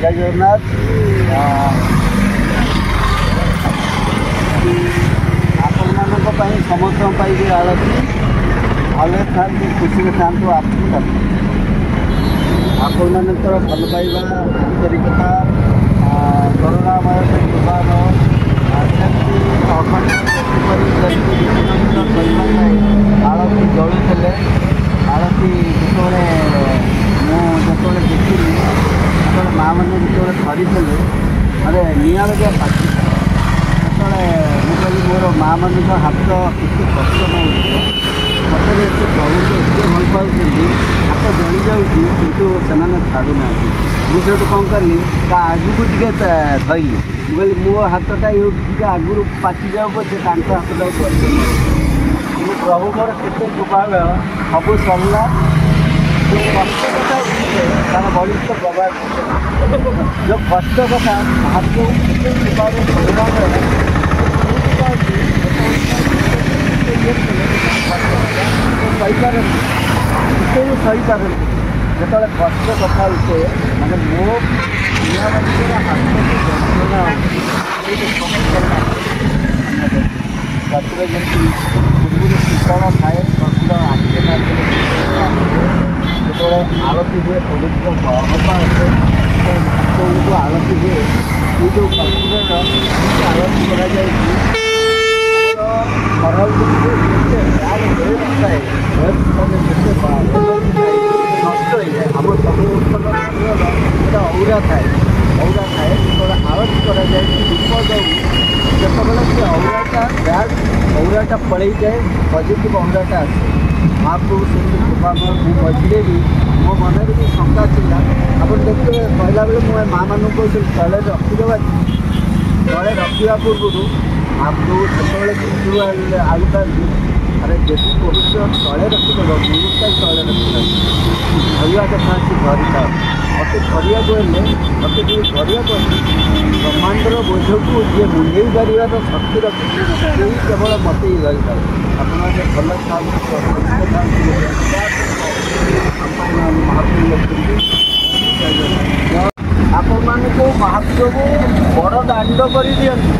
जगन्नाथ। आपण समस्त भी आरती भले था खुशी था आपण भल पाइबा आंतरिकता करुणामय कृपान आरती जलुले आरती जिते मुझे देखी माँ मैंने जो थरी अरे निआ लगे पाटी जो मुझे मोर माँ मान हाथ किसी कष्ट न सतरे प्रभु को एत भल पाँच हाथ जली जाऊँगी कितु से छाड़ूना मुझे कौन कली आगू टे धरली मुझे मो हाथटा ये आगुरी पाचि जाऊ पचे हाथटा प्रभु मोर के कृपा सब सरला कष्ट कथा तार बलिष्ठ प्रभाव जो कष्ट कथा हाथ कृपा सही पारे जो कष्ट कथा उठे मैंने मो निया हाथ रातिर जमी पूर्व शीतल थाए आगे जो ଯେତେବେଳେ ଆଳତି ହୁଏ ପବିତ୍ର ହବା ମହାପ୍ରଭୁଙ୍କୁ ଆଳତି ହୁଏ ଏ ଯେଉଁ କର୍ପୂରର ଆଳତି କରାଯାଇଛି ଆମର ଯେତେ ତ୍ୟାଗ ହୋଇନଥାଏ ନଷ୍ଟ ହୋଇଯାଏ। ଆମ ସବୁ ଉତ୍ପନ୍ନର ଗୋଟେ ଔରା ଥାଏ ଯେତେବେଳେ ଆଳତି କରାଯାଇଛି ଦୀପ ଦେଉ ଯେତେବେଳେ ସେ ଔରାଟା ପଳେଇଯାଏ ପଜିଟିଭ୍ ଔରାଟା ଆସେ। ମହାପ୍ରଭୁ ସେମିତି କୃପାମୟ ମୁଁ ମଝିରେ ବି ମୋ ମନରେ ବି ଶଙ୍କା ଥିଲା। ଆପଣ ଦେଖିବେ କହିଲା ବେଳେ ମୁଁ ମାଆମାନଙ୍କୁ ସେ ତଳେ ରଖିଦେବା ପୂର୍ବରୁ ମହାପ୍ରଭୁ ସେତେବେଳେ କିନ୍ତୁ ଆଗୁଥାନ୍ତି ଆରେ ଯଦି କରୁଛ ତଳେ ରଖିଦେବ ଗୁରୁଟା ତଳେ ରଖିଦେବ ଧରିବା କଥା ସେ ଧରିଥାଉ। ମୋତେ ଧରିବାକୁ ହେଲେ ମୋତେ ଯିଏ ଧରିବାକୁ ଅଛି ବ୍ରହ୍ମାଣ୍ଡର ବୋଝକୁ ଯିଏ ମୁଣ୍ଡେଇ ପାରିବାର ଶକ୍ତି ରଖିଛି ସେଇ କେବଳ ମୋତେ ହିଁ ଧରିଥାଉ। ଆପଣମାନେ ଭଲ ଥାଆନ୍ତୁ ଆପଣମାନଙ୍କୁ ମହାପ୍ରଭୁ ବଡ଼ ଦାଣ୍ଡ କରିଦିଅନ୍ତି।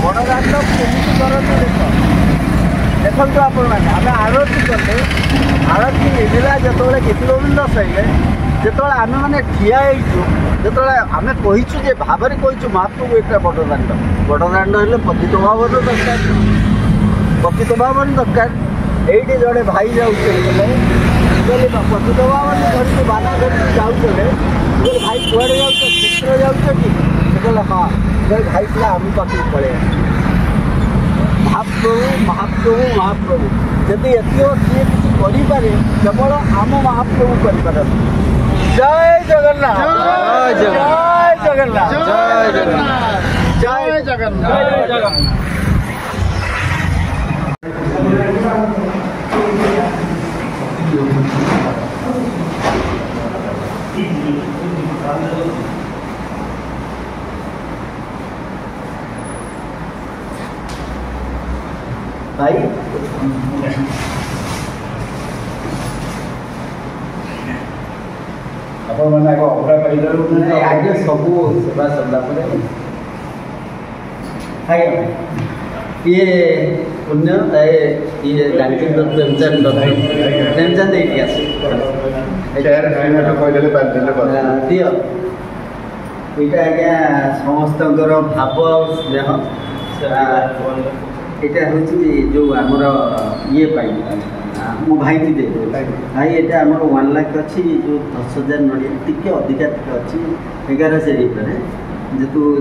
ବଡ଼ ଦାଣ୍ଡ କେମିତି କରନ୍ତି ଦେଖନ୍ତୁ ଆପଣମାନେ ଆମେ ଆଳତି କଲେ ଆଳତି ମିଳିଲା ଯେତେବେଳେ ଗୀତଗୋବିନ୍ଦ ସଇଲେ ଯେତେବେଳେ ଆମେମାନେ ଠିଆ ହେଇଛୁ ଯେତେବେଳେ ଆମେ କହିଛୁ ଯେ ଭାବରେ କହିଛୁ ମହାପ୍ରଭୁ ଏଇଟା ବଡ଼ ଦାଣ୍ଡ ହେଲେ ପତିତ ଭାବନ ଦରକାର। ଏଇଠି ଜଣେ ଭାଇ ଯାଉଥିଲେ କହିଲେ ପତିତ ଭାବନ ଧରିକି ବାନା ଧରିକି ଯାଉଥିଲେ ଭାଇ କୁଆଡ଼େ ଯାଉଛ ଚିତ୍ର ଯାଉଛ କି ସେ କହିଲେ ହଁ ଭାଇ ଥିଲା ଆମ ପାଖକୁ ପଳେଇ ମହାପ୍ରଭୁ ଯଦି ଏତିକ କିଏ କିଛି କରିପାରେ କେବଳ ଆମ ମହାପ୍ରଭୁ କରିପାରନ୍ତି। ଜୟ ଜଗନ୍ନାଥ ଜୟ ଜଗନ୍ନାଥ ଜୟ ଜଗନ୍ନାଥ। ଭାଇ ଆପଣମାନେ ଆଗ ଅଭଡ଼ା ପାଇଦେଲୁ ଆଗେ ସବୁ ସେବା ସରିଲା ପରେ ଆଜ୍ଞା ଇଏ ପୁଣ୍ୟ ଇଏ ଜାଣିଛନ୍ତି ପ୍ରେମଚାନ୍ଦ ଏଇଠି ଆସେ ଦିଅ ଏଇଟା ଆଜ୍ଞା ସମସ୍ତଙ୍କର ଭାବ ଆଉ ସ୍ନେହ। ଏଇଟା ହେଉଛି ଯେଉଁ ଆମର ଇଏ ପାଇଁ ମୋ ଭାଇକି ଦେବେ ଭାଇ ଏଇଟା ଆମର 1 ଲାଖ ଅଛି ଯେଉଁ 10,000 ନଡ଼ିଆ ଟିକେ ଅଧିକା ଟିକେ ଅଛି 11 ସେରି ଉପରେ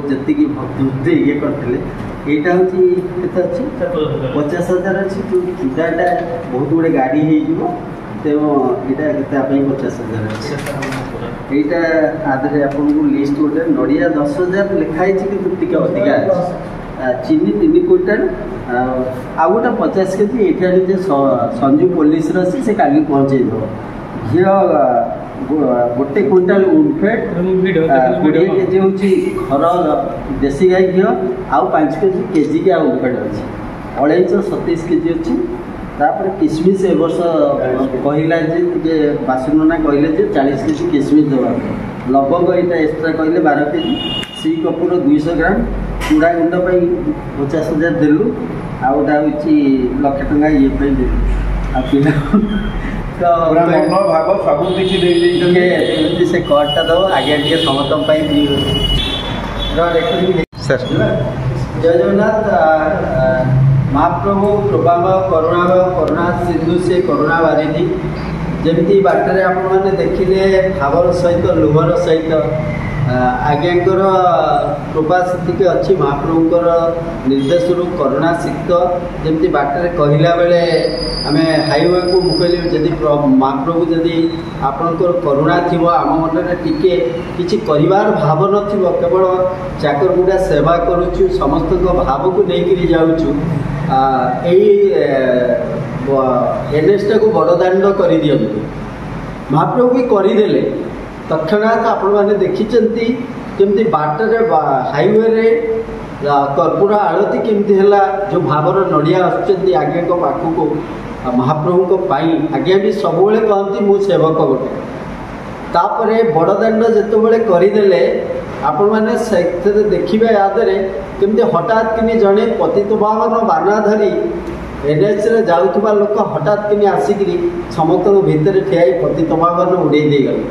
ଯେତିକି ଭକ୍ତି ଇଏ କରିଥିଲେ ଏଇଟା ହେଉଛି କେତେ ଅଛି 50,000 ଅଛି ଯେଉଁ ଚୁଡ଼ାଟା ବହୁତ ଗୁଡ଼ିଏ ଗାଡ଼ି ହେଇଯିବ ତେଣୁ ଏଇଟା ତା ପାଇଁ 50,000 ଅଛି। ଏଇଟା ଆଦେହରେ ଆପଣଙ୍କୁ ଲିଷ୍ଟ ଗୋଟେ ନଡ଼ିଆ 10,000 ଲେଖା ହେଇଛି କିନ୍ତୁ ଟିକେ ଅଧିକା ଅଛି। ଚିନି 3 କୁଇଣ୍ଟାଲ ଆଉ ଗୋଟେ 50 କେଜି ଏଇଠି ଆଣି ଯେ ସଞ୍ଜୁ ପୋଲିସର ଅଛି ସେ କାଲି ପହଞ୍ଚେଇ ଦେବ। ଘିଅ 1 କୁଇଣ୍ଟାଲ ଓମଫେଡ୍ 20 କେଜି ହେଉଛି ଘର ଦେଶୀ ଗାଈ ଘିଅ ଆଉ 5 କେଜି କେଜିକିଆ ଓମଫେଡ୍ ଅଛି 227 କେଜି ଅଛି। ତାପରେ କିସମିସ୍ ଏ ବର୍ଷ କହିଲା ଯେ ଟିକେ ବାସୁନନା କହିଲେ ଯେ 40 କେଜି କିସମିସ୍ ଦେବା ଲବଙ୍ଗ ଏଇଟା ଏକ୍ସଟ୍ରା କହିଲେ 12 କେଜି ଶ୍ରୀ କପୁର 200 ଗ୍ରାମ ଚୁଡ଼ା ଗୁଣ୍ଡ ପାଇଁ 50,000 ଦେଲୁ ଆଉ ଗୋଟା ହେଉଛି 1,00,000 ଟଙ୍କା ଇଏ ପାଇଁ ଦେଲୁ ଆଉ ପିଲା ତ ଭାବ ସବୁ କିଛି ଦେଇଦେଇଛନ୍ତି ଏମିତି ସେ କର୍ଡ଼ଟା ଦେବ ଆଜ୍ଞା ଟିକେ ସମସ୍ତଙ୍କ ପାଇଁ ସାର୍ ଜୟ ଜଗନ୍ନାଥ। ମହାପ୍ରଭୁ କୃପାମୟ କରୁଣା ସିନ୍ଧୁ ସେ କରୁଣା ବାରିଧି ଯେମିତି ବାଟରେ ଆପଣମାନେ ଦେଖିଲେ ଭାବର ସହିତ ଲୁହର ସହିତ ଆଜ୍ଞାଙ୍କର କୃପା ସେତିକି ଅଛି ମହାପ୍ରଭୁଙ୍କର ନିର୍ଦ୍ଦେଶରୁ କରୁଣା ସିକ୍ତ ଯେମିତି ବାଟରେ କହିଲା ବେଳେ ଆମେ ହାଇୱେକୁ ମୁଁ କହିଲି ଯଦି ମହାପ୍ରଭୁ ଯଦି ଆପଣଙ୍କର କରୁଣା ଥିବ ଆମ ମନରେ ଟିକେ କିଛି କରିବାର ଭାବ ନଥିବ କେବଳ ଚାକରଗୁଡ଼ା ସେବା କରୁଛୁ ସମସ୍ତଙ୍କ ଭାବକୁ ନେଇକରି ଯାଉଛୁ ଏଇ ଏନ୍ଏଚ୍ଟାକୁ ବଡ଼ଦାଣ୍ଡ କରିଦିଅନ୍ତୁ। ମହାପ୍ରଭୁ ବି କରିଦେଲେ ତତ୍କ୍ଷଣାତ୍ ଆପଣମାନେ ଦେଖିଛନ୍ତି କେମିତି ବାଟରେ ହାଇୱେରେ କର୍ପୂର ଆଳତି କେମିତି ହେଲା ଯେଉଁ ଭାବର ନଡ଼ିଆ ଆସୁଛନ୍ତି ଆଜ୍ଞାଙ୍କ ପାଖକୁ ମହାପ୍ରଭୁଙ୍କ ପାଇଁ ଆଜ୍ଞା ବି ସବୁବେଳେ କହନ୍ତି ମୁଁ ସେବକ ଗୋଟେ। ତାପରେ ବଡ଼ଦାଣ୍ଡ ଯେତେବେଳେ କରିଦେଲେ ଆପଣମାନେ ସେଥିରେ ଦେଖିବେ ୟା ଦେହରେ କେମିତି ହଠାତ୍ କିନି ଜଣେ ପତିତପାବନ ବାନା ଧରି एनएच जाऊथुबा लोक हठात किनी आसिकी समस्त भितर ठिया पतित भावन उड़े देगले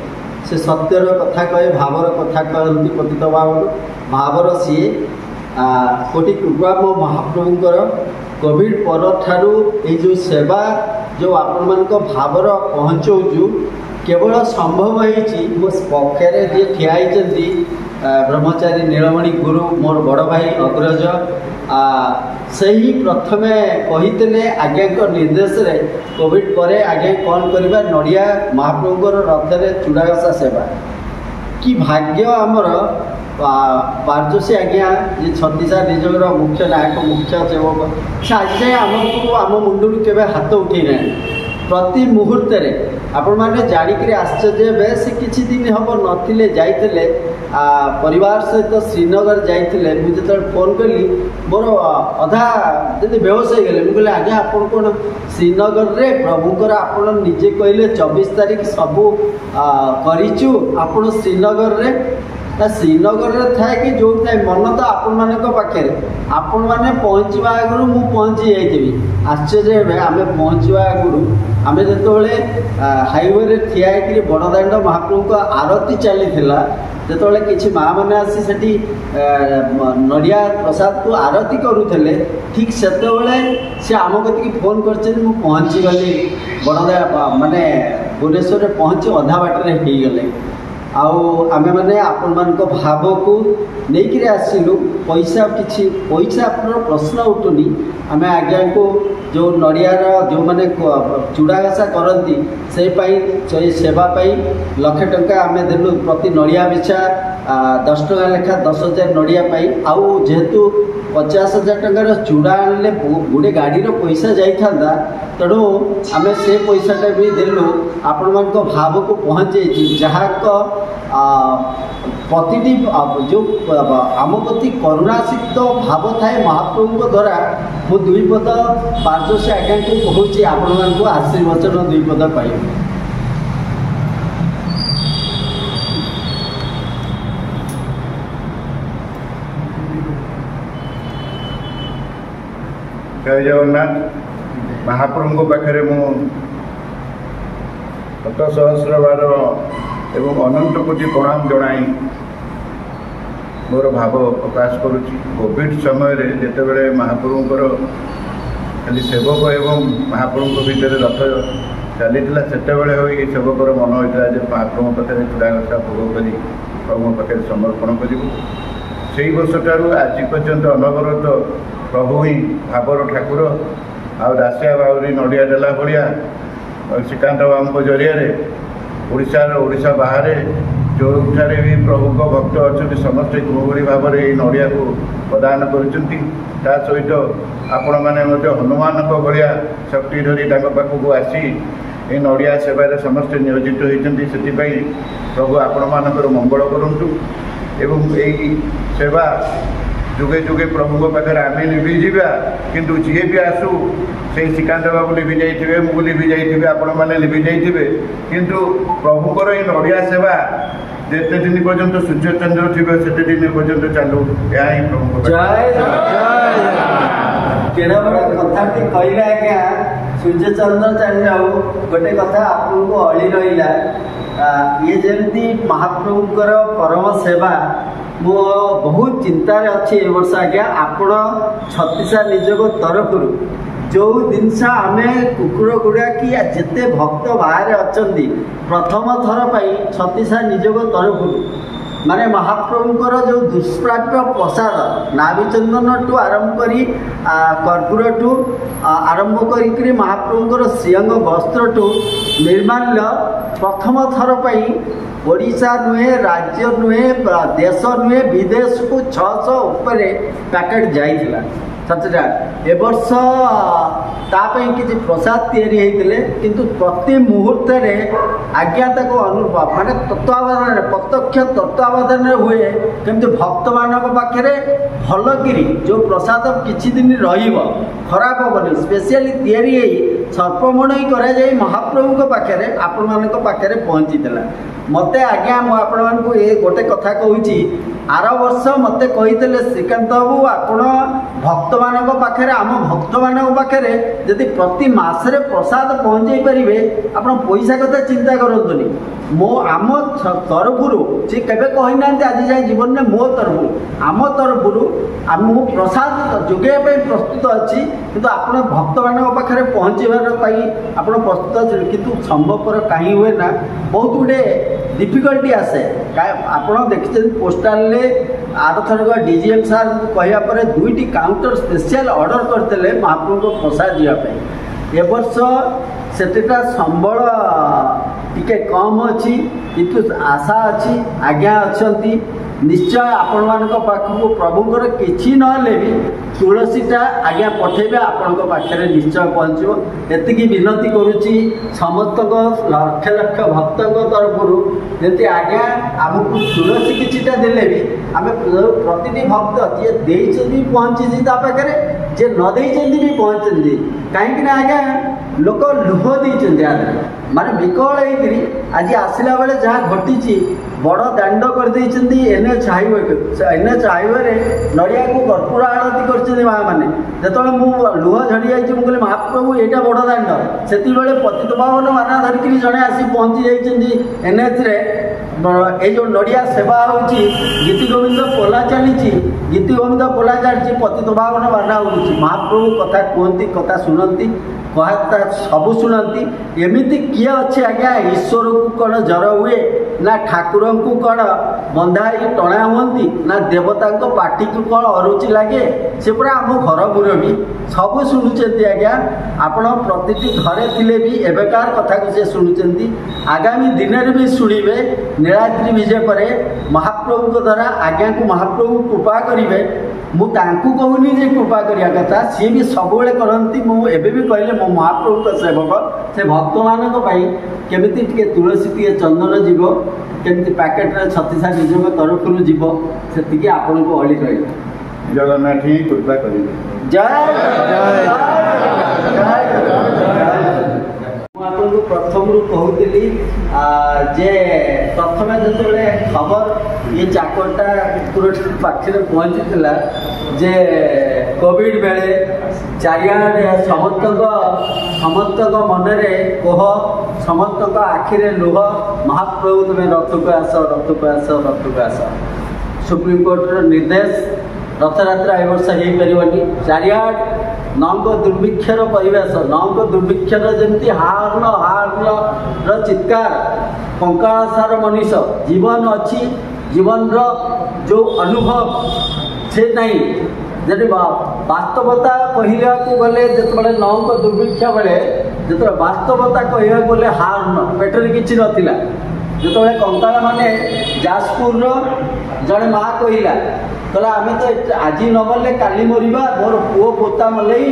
से सत्यर कथा कहे भावर कथा कहती पतित भावन भावर सी कोटि कृपा मो महाप्रभुंकर कोविड पर ठारू ये जो सेवा जो आपण मान भावर पहुँचाऊँ केवल संभव होती मो पक्षे जी ठिया ब्रह्मचारी नीलमणि गुरु मोर बड़ भाई अग्रज से ही प्रथमे कही आज्ञा निर्देश रे कोविड पर आज्ञा कौन करवा नड़िया महाप्रभुंर रथ में चूड़ाघसा सेवा कि भाग्य आमर पारजोशी आज्ञा जी छत्तीसा निजर मुख्य नायक मुख्य सेवक से आज जाए आम मुंडू केवे हाथ उठे ना प्रति मुहूर्त आपण मैंने जाणिक आश्चर्य हे से किसी दिन हम नथिले जाइले परिवार सहित श्रीनगर जाइले मुझे जो फोन कली मोर अधा जब बेहोश हो गले मुझे आज्ञा आपन कौन श्रीनगर रे प्रभुंकर आपन निजे कहले 24 तारीख सबू करिचु आपन श्रीनगर रे श्रीनगर रे थाए कि जो थाए मन तो आपण मान पाखे आपण मैंने पहुँचवा आगु मु पहुँची जाइबी आश्चर्य हे आम पहुँचवा आगु आम जो हाईवे ठिया बड़दाण्ड महाप्रभु को आरती चली जो किसी माँ मैंने आसी सेठी नड़िया प्रसाद को आरती करुले ठीक से सी आम कति फोन कर पहुँची गली बड़दा माने भुवनेश्वर पहुँची अधा बाटर हो गले आम मैंने आपण मान भाव को लेकिन आसिलु पैसा किसी पैसा प्रश्न उठुनी आम आज्ञा को जो नड़ियार जो मैंने चूड़ाघसा करती से सेवा लक्षे टंका आम देलु प्रति नड़िया बिछा 10 टका लेखा 10,000 नड़िया आउ जेहेतु 50,000 टंकार चूड़ा आने गोटे गाड़ी पैसा जाता तेणु आम से पैसाटा भी देलु आपण मान भाव को पहुँचे जहाँ प्रति जो आम प्रति करुणासिक्त भाव थाए महाप्रभु द्वारा मु दुई पद पार्श्व आज्ञा को कहूँ आपण मान आशीर्वचन दुई पद पाइबे। जय जगन्नाथ महाप्रभु पाखे मु शत सहस्र बार एवं अनंत कोटि प्रणाम जनाई मोर भाव प्रकाश करुच्ची। कोविड समय जितेबले महाप्रभुंर खाली सेवक एवं महाप्रभु भितर रथ चली से सेवकर मन होता है महाप्रभु पाखे चूड़ाघसा भोग कर प्रभु पाखे समर्पण करूँ से वर्ष ठार आज पर्यंत अनवरत प्रभु ही भावर ठाकुर आसिया बाहरी नड़िया देला भाया श्रीकांत बाबू जरिया ओडिशा बाहर जो भी प्रभु भक्त अच्छा समस्त जोभली भाव में नड़िया को प्रदान कर सहित आपण मैंने हनुमान भाया शक्ति धरी पाखक आसी ये नड़िया सेवार समस्त नियोजित होती से प्रभु आपण मानकर मंगल करूँ एवं यही सेवा जुगे जुगे प्रभु पाखे आम लिभि जावा किंतु जी भी आसू से श्रीकांत बाबू लिभि जाइए मुझे लिभि जाइए आपण मैंने लिभि जाइए किंतु प्रभुकर ये नड़िया सेवा जिते दिन पर्यंत सूर्य चंद्र थे से दिन पर्यंत चालू यह ही प्रभु केड़ा बड़ा कथा कहले आज्ञा सूर्य चंद्र चली जाऊ गोटे कथा आपको अड़ी रहा ये जमी महाप्रभुंर परम सेवा मो बहुत चिंतार अच्छी ए वर्ष आज्ञा आपण छत्तीसा निजोग तरफ जो जिनस आम कुकुर गुड़ा कि जिते भक्त बाहर अच्छा प्रथम थर पर छत्तीसा निजोग तरफ माने महाप्रभुंर जो दुष्प्राप्य प्रसाद नाभिचंदन टू आरंभ करी कर्पूर टू आरंभ करी महाप्रभुंर श्रीअंग वस्त्र टू निर्माल्य प्रथम थर पर ओडिशा नुहे राज्य नुहे देश नुहे विदेश को 600 ऊपर पैकेट जाइला सचरा ए वर्ष तापई किसी प्रसाद तैयारी किंतु प्रति मुहूर्त आज्ञा अनुभव माने तत्वावधान प्रत्यक्ष तत्वावधान हुए केमती भक्त मान पाखे भलकि जो प्रसाद किछि दिन खराब हेनी स्पेशली तैयारी सर्पमणि कर महाप्रभु पाखे आपण मान पाखे पहुँची मत आज्ञा मुझे ये गोटे कथा कहूँ आर वर्ष मत कही श्रीकांत बाबू आपण भक्त मानक पाखे आम भक्त मानक पाखे जदि प्रति मासरे प्रसाद पहुँचे पारे आप पैसा कथा चिंता करतुनि मो आम तरफ सी केवे कहना आज जाए जीवन में मो तरफ आम तरफ आमको प्रसाद जोगाइबा प्रस्तुत अच्छी किंतु आप भक्त मानक पाखे पहुँचार आप प्रस्तुत अच्छे किंतु संभवपर कहीं हुए ना बहुत गुटे डिफिकल्टी आसे आप देखते पोस्टाल आरथरक डीजीएम सार कहवापर 2टी काउंटर स्पेशल ऑर्डर करते महाप्रभु को प्रसाद जावाई ए वर्ष सेटा संबल टिके कम अच्छी किंतु आशा अच्छी आज्ञा अच्छा निश्चय आपण मानक पाखक प्रभुंर किसी नहेले भी तुलसीटा आज्ञा पठेबे आपण पाखे निश्चय पहुँचो एतिकी विनती करुच्ची समस्त लक्ष लक्ष भक्त तरफ जमी आज्ञा आमको तुलसी किछिटा देले भी आम प्रति भक्त जी देइछन्ती पहुँची पाखे जे न देइछन्ती भी पहुँचती कहीं आज्ञा लोक लुह देइछन्ती माने विकल होकर आज आसला बेले जहाँ घटी बड़ दांड कर NH हाईवे नड़िया को कर्पूर आरती कर माँ मैंने जो मुझे लुह झड़ी जाइए मुझे महाप्रभु यहाँ बड़ दांड से पतित पावन माना धरिक जड़े आसी पहुँची जाइए NH ये जो नड़िया सेवा होची गीति गोविंद पोला चली गीति गोविंद पोला चली पतित पावन माना हो महाप्रभु कथा कहती कथा शुणती कहता सब शुणती एमती किए अच्छे आज्ञा ईश्वर को कौन जर हुए ना ठाकुर को कौन बंधा टणा हुंती ना देवता पार्टी को कौन अरुचि लगे से पूरा आम घर मुरबी सब शुणुंट आज्ञा आपण प्रति घरे थिले भी एबेकार कथा को से शुणुंट आगामी दिन में भी शुणवे नीलाद्रि विजय पर महाप्रभु द्वारा आज्ञा को महाप्रभु कृपा करेंगे मुझे कहूनी जे कृपा करने कथा सी भी सब करती मुझे भी कहले मो महाप्रभु का सेवक से भक्त मानक केमिति टिके तुलसी टिके चंदन जीव केमिति पैकेट्रे छत्तीसा निज तरफ जीव से आपण को अली रही जगन्नाथ ही कृपा करेंगे जय आपको प्रथम कहूली जे प्रथम जो खबर ये चाकरटा कुकुर पाखे पहुँची जे कोविड बेले चारिआडे समस्त मनरे कोह समस्त आखिरे लुह महाप्रभु तुम्हें रथ को आस सुप्रीम कोर्टर निर्देश रथयात्रा ए वर्ष हो पारनी चारिआड नौक दुर्भिक्षर परिवेश नौक दुर्भिक्षर जमी हार्न चित्कार कंकासार मनीष जीवन अच्छी जीवन जो अनुभव से नहीं जब वास्तवता कहला गले जो नौक दुर्भिक्ष बेले जो वास्तवता कहला गले हार्न पेटर किसी नाला जो कंकाल माने जाजपुर जड़े माँ कहला कहला आम तो आज न मरले काली मरवा मोर पुओ पोता मलई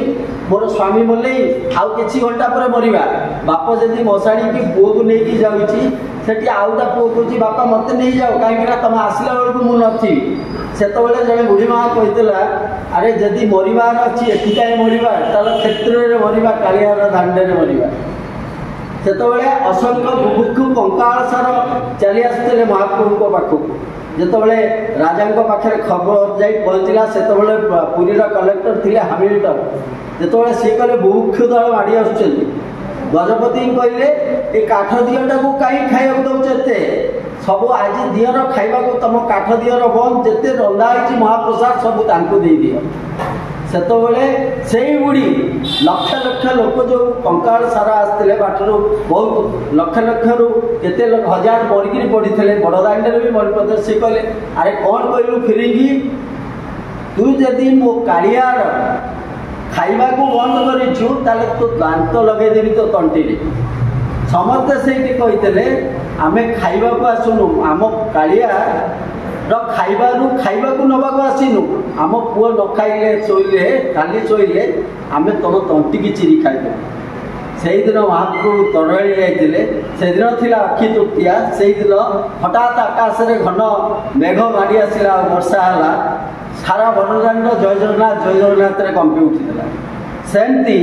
मोर स्वामी मलई आउ कि घंटा पर मरवा बाप जदि मशाणी की पुओ को लेकिन जाऊँगी आउटा पुओ कह बापा मत नहीं जाओ कहीं तुम आसला बेलू मु नी से जड़े बुढ़ी माँ कहला अरे जदि मरवार अच्छी एटी कहीं मरवा क्षेत्र में मरवा कालियार दांडे मरवा से असंख्य बुभुक्षु कंकाल सार चली आसते महाप्रभु पाखक जिते राजा पाखे खबर जा पहुँचला से पुरीर कलेक्टर थे हामिल्टन जो सी कले बुभुक्षु दल माड़ी आस गजपति कहले ये काठ दिहटा को कहीं खाया दौचे सब आज दिहर खावा तुम काठ दिहर बंद जिते रंधा हो महाप्रसाद सब दे दियो से बुढ़ी लक्ष लक्ष लोक जो कंकाल सारा आसते बाटर बहुत लक्ष लक्ष रु केते हजार मरिकी पड़ी थे बड़दाण्डे भी मरी पड़े सी कहले अरे कौन कहलु फिरिंगी तू जदि मो कालियार खाइबा को बंद करू तो दांत लगेदेवी तो तंटी समस्ते से आमे खाइबा को आसुनु आम कालिया खाइबा को नवा को आसीनु आम पुओ न खाइले शोले काली शोले आमे तुम तंटी की चिरी खाइबे से दिन महाप्रभु तरड़ी जाते से दिन थी अक्षी तृतीया से दिन हठात आकाश में घन मेघ माड़ी आसला वर्षा है सारा बड़दाण्ड जय जगन्नाथ कंपी उठीला सेमती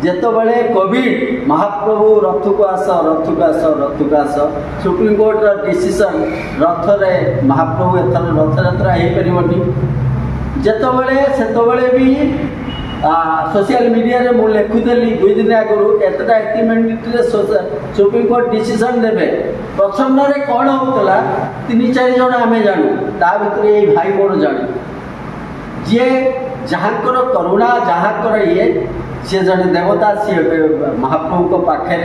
जितेबाला कोविड महाप्रभु रथ को आस सुप्रीम कोर्टर डिसीजन रथ रे महाप्रभु एथर रथयात्रा हो पारनी ଯେତେବେଳେ ସେତେବେଳେ ବି सोशल मीडिया रे मु लिखुली 2 दिन आगु एतटा 80 मिनिट सुप्रीमकोर्ट डिसीजन देवे प्रथम कौन होता 3-4 जन आम जानू ता भर ये भाई मोर जाने जी जहाँ करुणा जहाँ ये सी जड़े देवता सी महाप्रभु पाखे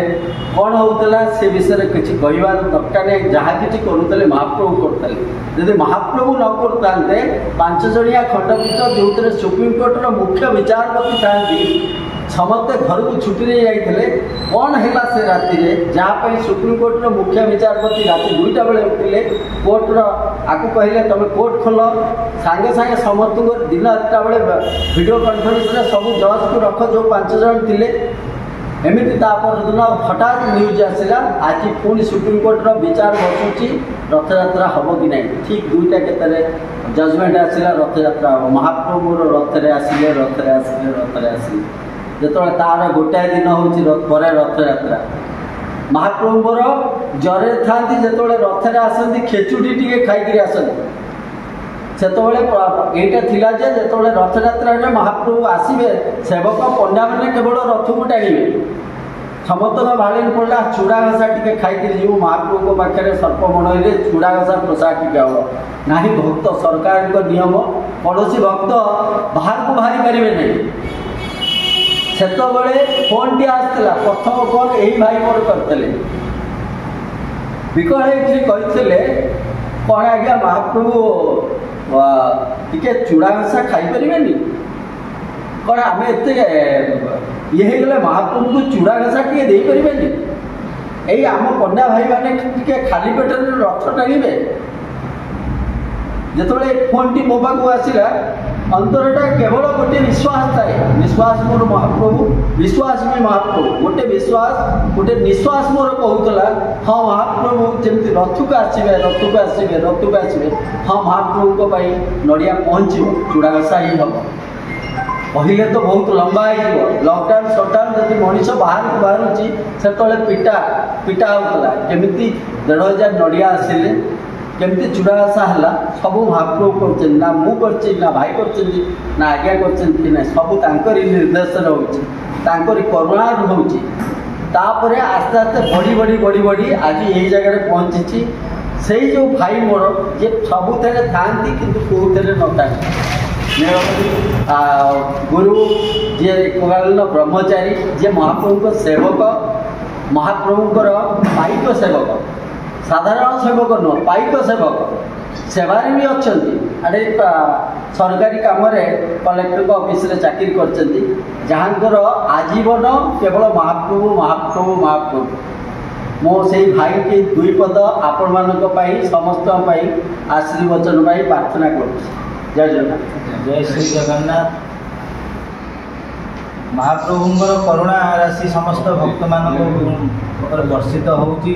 कौन होता से विषय में किसी कहबार दरकार नहीं जहाँ कि करुले महाप्रभु करते जदि महाप्रभु न करते 5 जणिया खंडपीठ जो सुप्रीमकोर्टर मुख्य विचारपति था समस्ते घर को छुट्टी नहीं जाते कौन है से राति जहाँपाई सुप्रीमकोर्टर मुख्य विचारपति राति 2टा बेले उठिले कोर्टर आपको कहले तुम कोर्ट खोल सांगे सांगे समस्त दिन 8टा बेले वीडियो कॉन्फ्रेंस सब जज को रख जो 5 जन थे एमती दिन हठात न्यूज आसला आज पुणी सुप्रीमकोर्टर विचार बसुची रथयात्रा हम कि ना ठीक 2टा केतरे जजमेंट आसला रथयात्रा हम महाप्रभुर रथरे आसिले रथरे आसिले रथरे आसिले जो तार गोटाए दिन हूँ रथयात्रा महाप्रभुर जरे था जो रथरे आसती खेचुड़ी टी खाई आसती से यहाँ थिला जे जो रथयात्रा महाप्रभु आसवे सेवक पंडा मैंने केवल रथ को टाणवे समस्त भाड़े पड़ा चूड़ा घसा टी खाई जी महाप्रभु पाखे सर्प मणई चूड़ा घसा प्रसाद टी हम ना भक्त सरकार नियम पड़ोशी भक्त बाहर को बाहरी पारे नहीं से फोन टी आसला प्रथम फोन यही भाई मोर करते विकल कहते कौन आज्ञा महाप्रभु टिके चूड़ा घसा खाई पारे कौन आम एत ये गले महाप्रभु को चूड़ा घसा टे दे पारे यही आम पंडा भाई मैंने खाली पेट रथ टाणवे जो फोन टी मो पाक आसला अंतरटा केवल गोटे विश्वास थाए विश्वास मोर महाप्रभु विश्वास में महाप्रभु गोटे विश्वास गोटे निश्वास मोर कहूला हाँ महाप्रभु जमी रथ को आसवे रथ को आसवे रथ को आसवे हाँ महाप्रभु नड़िया पहुँचो चूड़ा घसा ही हम कहले तो बहुत लंबा हो लॉकडाउन सटडाउन जब मनीष बाहर को बाहर से पिटा पिटा होता केमी 1,500 नड़िया आसिले केमती चूड़ा घसा है सब महाप्रभु कर ना मु ना भाई कर ना आज्ञा कर सब निर्देश रोची करुणा रोची तापर आस्ते आस्ते बढ़ी बढ़ी बढ़ी बढ़ी आज यही जगह पहुँची से जो भाई मोर जे सबुथ था कि कौन न गुरु जे कहल ब्रह्मचारी जे महाप्रभु सेवक महाप्रभुकर पाइक सेवक साधारण सेवक नुह पाइक सेवक सेवारे भी अच्छा आड़े सरकारी कम कलेक्टर ऑफिस रे चाकरी कर जहाँकर आजीवन केवल महाप्रभु महाप्रभु महाप्रभु मो से भाई के 2 पद आपण मानी समस्त आशीर्वचन प्रार्थना कर जय जगन्नाथ जय श्री जगन्नाथ महाप्रभुंर करुणा राशि समस्त भक्त मान वर्षित होउची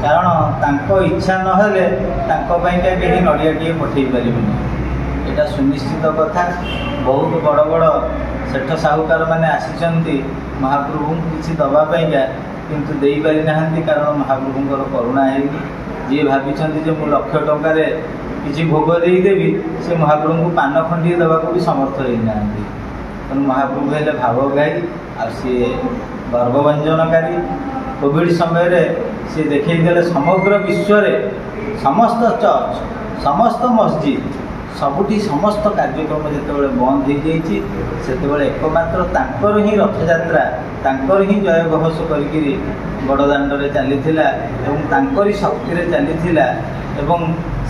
कारण तांको इच्छा नहेले तांको पाइका केही नड़ियाटिए पठेई पारिबेनि एटा सुनिश्चित कथा बहुत बड़ बड़ सेठ साहूकार मैंने आसिचंती महाप्रभु किसी दबा पाइका किंतु देई पारि नाहंती कारण महाप्रभुंर करुणा हेनी जी भाविचंती जे मु लक्ष टंकार किसी भोग देदेवी से महाप्रभु को पान खंडी देवा भी समर्थ होना तेणु महाप्रभु हेले भावग्राही आ सी गर्वव्यंजनकारी कोविड समय सी देखते समग्र विश्व समस्त चर्च समस्त मस्जिद सबुठी समस्त कार्यक्रम जिते बंद हो जाते एकमात्र तांकर ही रथयात्रा तांकर ही जय घोष करी बड़दाण्डे चली तांकरी शक्ति चली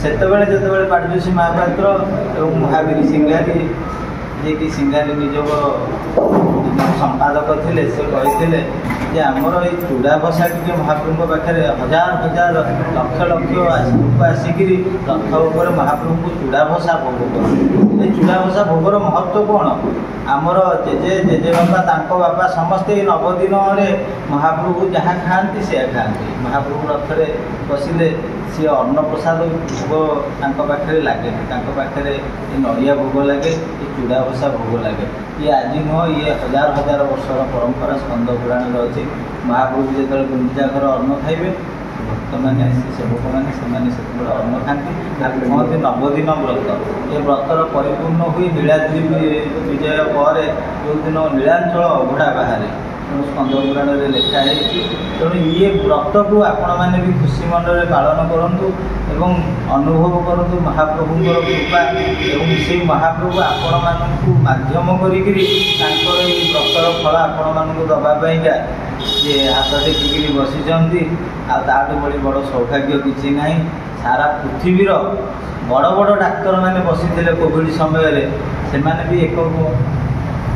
सेतबेले जितेबाला पाटुसी महापात्र और महावीर सिंघारी जे कि सिंघारी निजोग संपादक थे से कही आमर ये चूड़ा भसा टी महाप्रभु पाखे हजार हजार लक्ष लक्ष लोक आसिक रथ उपर महाप्रभु को चूड़ा भसा भोग कर चूड़ा भसा भोगर महत्व कौन आमर जेजे जेजे बापा बापा समस्ते नवदिन महाप्रभु जहाँ खाती से खाती महाप्रभु रथरे बसिले सी अन्न प्रसाद भोग पाखे लगे पाखे नड़िया भोग लगे ये चूड़ा भसा भोग लगे ये आज नुह ये हजार हजार वर्षर परंपरा स्कंद पुराण अच्छे महाप्रभु जो गुंडीचा घर अन्न खाइबे ଭକ୍ତମାନେ ସେବକମାନେ ସେମାନେ ସେତେବେଳେ ଅନ୍ନ ଖାଆନ୍ତି। ତାକୁ କୁହନ୍ତି ନବଦିନ ବ୍ରତ। ଏ ବ୍ରତର ପରିପୂର୍ଣ୍ଣ ହୋଇ ନୀଳାଦ୍ରି ବିଜୟ ପରେ ଯେଉଁଦିନ ନୀଳାଞ୍ଚଳ ଅଭଡ଼ା ବାହାରେ, ତେଣୁ ସ୍କନ୍ଦ ପୁରାଣରେ ଲେଖା ହେଇଛି। ତେଣୁ ଇଏ ବ୍ରତକୁ ଆପଣମାନେ ବି ଖୁସି ମନରେ ପାଳନ କରନ୍ତୁ ଏବଂ ଅନୁଭବ କରନ୍ତୁ ମହାପ୍ରଭୁଙ୍କର କୃପା, ଏବଂ ସେଇ ମହାପ୍ରଭୁ ଆପଣମାନଙ୍କୁ ମାଧ୍ୟମ କରିକିରି ତାଙ୍କର ଏଇ ବ୍ରତର ଫଳ ଆପଣମାନଙ୍କୁ ଦେବା ପାଇଁକା ଯେ ହାତ ଟେକିକିରି ବସିଛନ୍ତି। ଆଉ ତାଠୁ ଭଳି ବଡ଼ ସୌଭାଗ୍ୟ କିଛି ନାହିଁ। ସାରା ପୃଥିବୀର ବଡ଼ ବଡ଼ ଡାକ୍ତରମାନେ ବସିଥିଲେ କୋଭିଡ଼ ସମୟରେ, ସେମାନେ ବି ଏକ